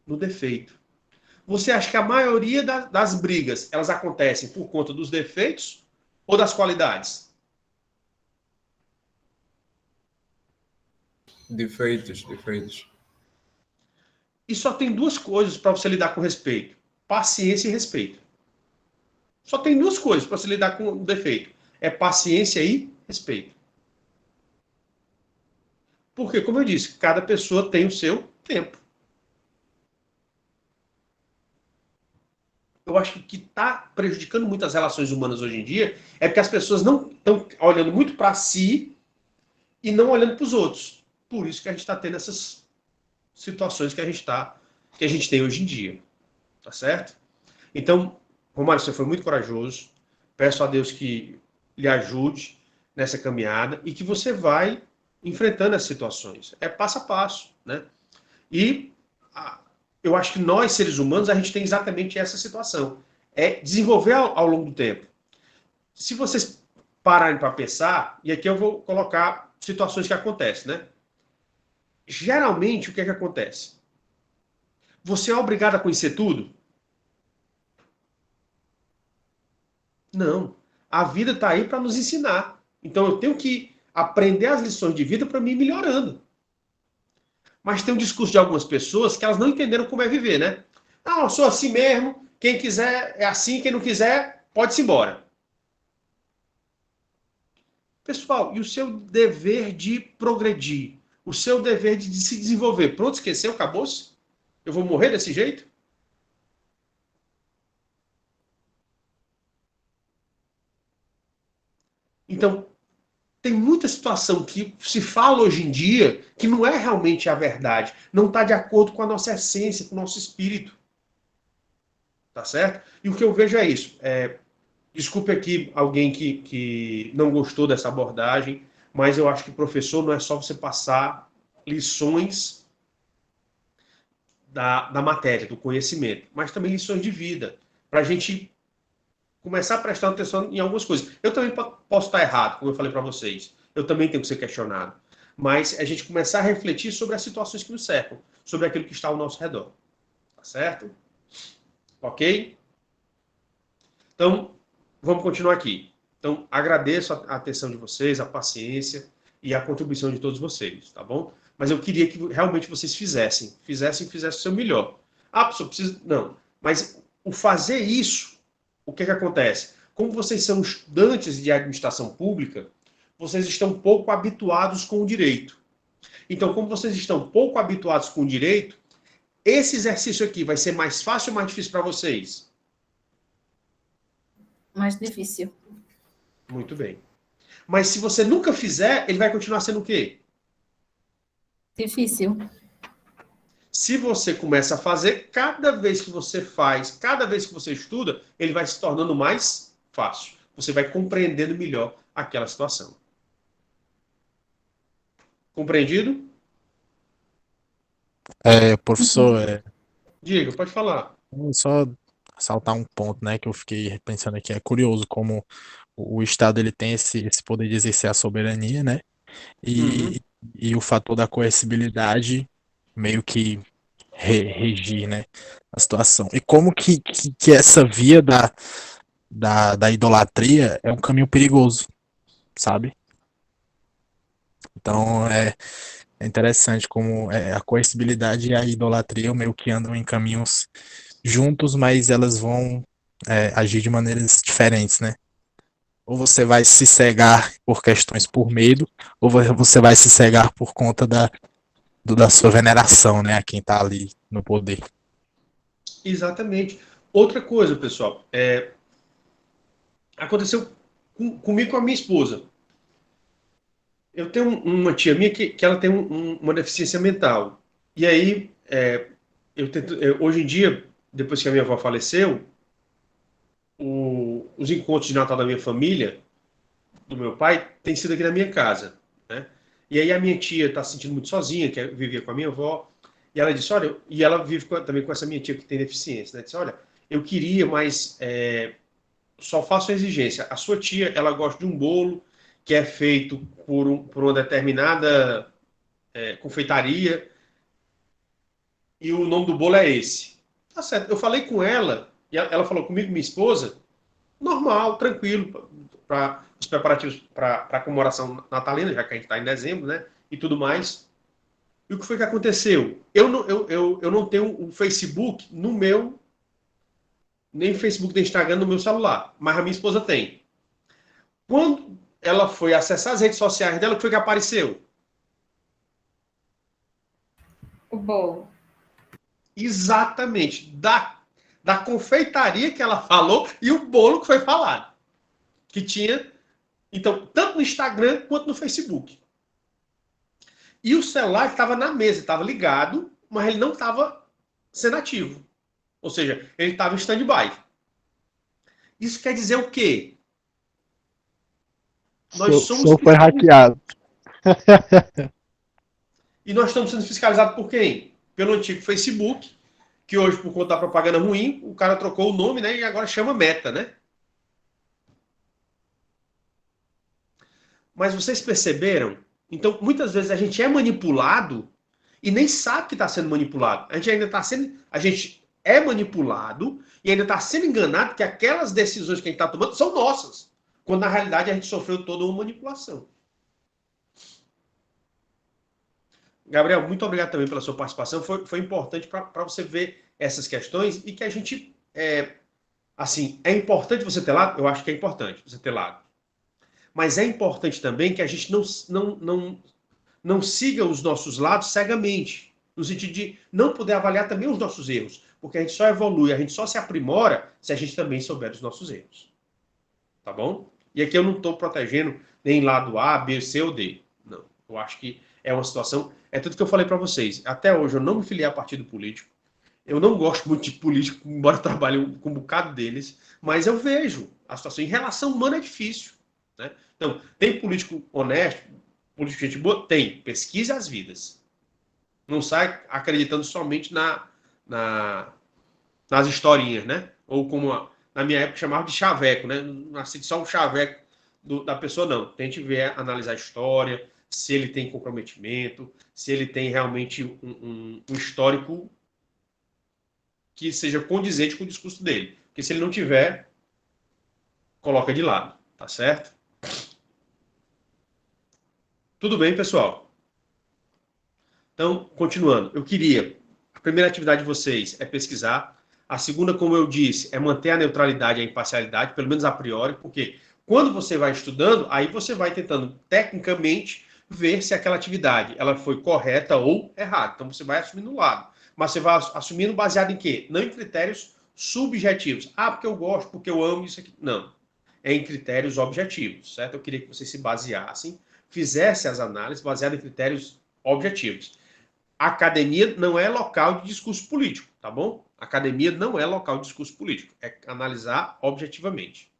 No defeito. Você acha que a maioria das brigas, elas acontecem por conta dos defeitos ou das qualidades? Defeitos. E só tem duas coisas para você lidar com respeito: paciência e respeito. Só tem duas coisas para você lidar com o defeito: é paciência e respeito. Porque, como eu disse, cada pessoa tem o seu tempo. Eu acho que o que está prejudicando muito as relações humanas hoje em dia é porque as pessoas não estão olhando muito para si e não olhando para os outros. Por isso que a gente está tendo essas situações que a gente tem hoje em dia. Tá certo? Então, Romário, você foi muito corajoso. Peço a Deus que lhe ajude nessa caminhada e que você vai enfrentando as situações. É passo a passo, né? E eu acho que nós, seres humanos, a gente tem exatamente essa situação. É desenvolver ao longo do tempo. Se vocês pararem para pensar, e aqui eu vou colocar situações que acontecem, né? Geralmente, o que é que acontece? Você é obrigado a conhecer tudo? Não. A vida está aí para nos ensinar. Então, eu tenho que aprender as lições de vida para me ir melhorando. Mas tem um discurso de algumas pessoas que elas não entenderam como é viver, né? Ah, eu sou assim mesmo, quem quiser é assim, quem não quiser, pode-se embora. Pessoal, e o seu dever de progredir? O seu dever de se desenvolver? Pronto, esqueceu, acabou-se? Eu vou morrer desse jeito? Então, tem muita situação que se fala hoje em dia que não é realmente a verdade. Não está de acordo com a nossa essência, com o nosso espírito. Tá certo? E o que eu vejo é isso. Desculpe aqui alguém que não gostou dessa abordagem, mas eu acho que professor não é só você passar lições da matéria, do conhecimento, mas também lições de vida, para a gente começar a prestar atenção em algumas coisas. Eu também posso estar errado, como eu falei para vocês. Eu também tenho que ser questionado. Mas a gente começar a refletir sobre as situações que nos cercam, sobre aquilo que está ao nosso redor. Tá certo? Ok? Então, vamos continuar aqui. Então, agradeço a atenção de vocês, a paciência e a contribuição de todos vocês, tá bom? Mas eu queria que realmente vocês fizessem o seu melhor. Ah, professor, precisa... Não. Mas o fazer isso, o que acontece? Como vocês são estudantes de administração pública, vocês estão pouco habituados com o direito. Então, como vocês estão pouco habituados com o direito, esse exercício aqui vai ser mais fácil ou mais difícil para vocês? Mais difícil. Muito bem. Mas se você nunca fizer, ele vai continuar sendo o quê? Difícil. Se você começa a fazer, cada vez que você faz, cada vez que você estuda, ele vai se tornando mais fácil. Você vai compreendendo melhor aquela situação. Compreendido? Professor, Diga, pode falar. só saltar um ponto, né, que eu fiquei pensando aqui. É curioso como o Estado ele tem esse poder de exercer a soberania, né? E o fator da coercibilidade meio que regir, né, a situação. E como que essa via da idolatria é um caminho perigoso, sabe? Então é interessante como a coercibilidade e a idolatria meio que andam em caminhos juntos, mas elas vão agir de maneiras diferentes, né? Ou você vai se cegar por questões por medo, ou você vai se cegar por conta da sua veneração, né, a quem está ali no poder. Exatamente. Outra coisa, pessoal, aconteceu comigo com a minha esposa. Eu tenho uma tia minha que ela tem uma deficiência mental. E aí, hoje em dia, depois que a minha avó faleceu, os encontros de Natal da minha família, do meu pai, tem sido aqui na minha casa, né? E aí a minha tia está se sentindo muito sozinha, que vivia com a minha avó, e ela disse, olha, e ela vive também com essa minha tia que tem deficiência, né? Disse, olha, eu queria, mas só faço a exigência. A sua tia, ela gosta de um bolo que é feito por uma determinada confeitaria, e o nome do bolo é esse. Tá certo. Eu falei com ela, e ela falou comigo, minha esposa, normal, tranquilo, para os preparativos para a comemoração natalina, já que a gente está em dezembro, né? E tudo mais. E o que foi que aconteceu? Eu não tenho o Facebook no meu, nem o Facebook nem o Instagram no meu celular, mas a minha esposa tem. Quando ela foi acessar as redes sociais dela, o que foi que apareceu? O bolo. Exatamente. Da confeitaria que ela falou e o bolo que foi falado. Que tinha, então, tanto no Instagram quanto no Facebook. E o celular estava na mesa, estava ligado, mas ele não estava sendo ativo. Ou seja, ele estava em stand-by. Isso quer dizer o quê? Nós somos... O foi hackeado. E nós estamos sendo fiscalizados por quem? Pelo antigo Facebook, que hoje, por conta da propaganda ruim, o cara trocou o nome, né? E agora chama Meta, né? Mas vocês perceberam? Então, muitas vezes a gente é manipulado e nem sabe que está sendo manipulado. A gente ainda está sendo... A gente é manipulado e ainda está sendo enganado que aquelas decisões que a gente está tomando são nossas. Quando, na realidade, a gente sofreu toda uma manipulação. Gabriel, muito obrigado também pela sua participação. Foi importante para você ver essas questões e que a gente... assim, é importante você ter lado? Eu acho que é importante você ter lado. Mas é importante também que a gente não siga os nossos lados cegamente, no sentido de não poder avaliar também os nossos erros, porque a gente só evolui, a gente só se aprimora se a gente também souber dos nossos erros. Tá bom? E aqui eu não estou protegendo nem lado A, B, C ou D. Não. Eu acho que é uma situação... É tudo que eu falei para vocês. Até hoje eu não me filiei a partido político. Eu não gosto muito de político, embora eu trabalhe com um bocado deles, mas eu vejo a situação. Em relação humana é difícil. Né? Então, tem político honesto, político gente boa? Tem. Pesquise as vidas. Não sai acreditando somente nas historinhas, né? Ou como na minha época chamava de chaveco, né? Não assiste só o chaveco da pessoa, não. Tente ver, analisar a história, se ele tem comprometimento, se ele tem realmente um histórico que seja condizente com o discurso dele. Porque se ele não tiver, coloca de lado, tá certo? Tudo bem, pessoal? Então, continuando. A primeira atividade de vocês é pesquisar. A segunda, como eu disse, é manter a neutralidade e a imparcialidade, pelo menos a priori, porque quando você vai estudando, aí você vai tentando, tecnicamente, ver se aquela atividade ela foi correta ou errada. Então, você vai assumindo o lado. Mas você vai assumindo baseado em quê? Não em critérios subjetivos. Ah, porque eu gosto, porque eu amo isso aqui. Não. É em critérios objetivos, certo? Eu queria que vocês se baseassem, fizessem as análises baseadas em critérios objetivos. A academia não é local de discurso político, tá bom? A academia não é local de discurso político. É analisar objetivamente.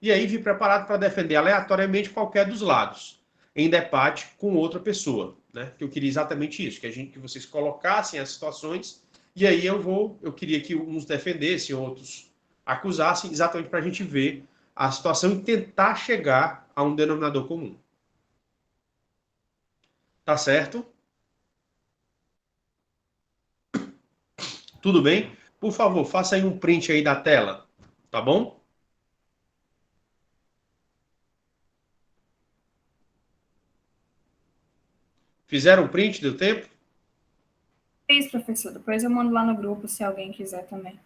E aí vir preparado para defender aleatoriamente qualquer dos lados, em debate com outra pessoa, né? Que eu queria exatamente isso, que vocês colocassem as situações, e aí eu queria que uns defendessem, outros acusassem, exatamente para a gente ver a situação e tentar chegar a um denominador comum. Tá certo? Tudo bem? Por favor, faça aí um print aí da tela, tá bom? Fizeram um print, deu tempo? Isso, professor. Depois eu mando lá no grupo, se alguém quiser também.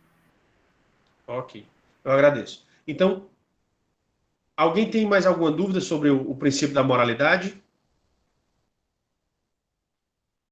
Ok. Eu agradeço. Então, Alguém tem mais alguma dúvida sobre o princípio da moralidade?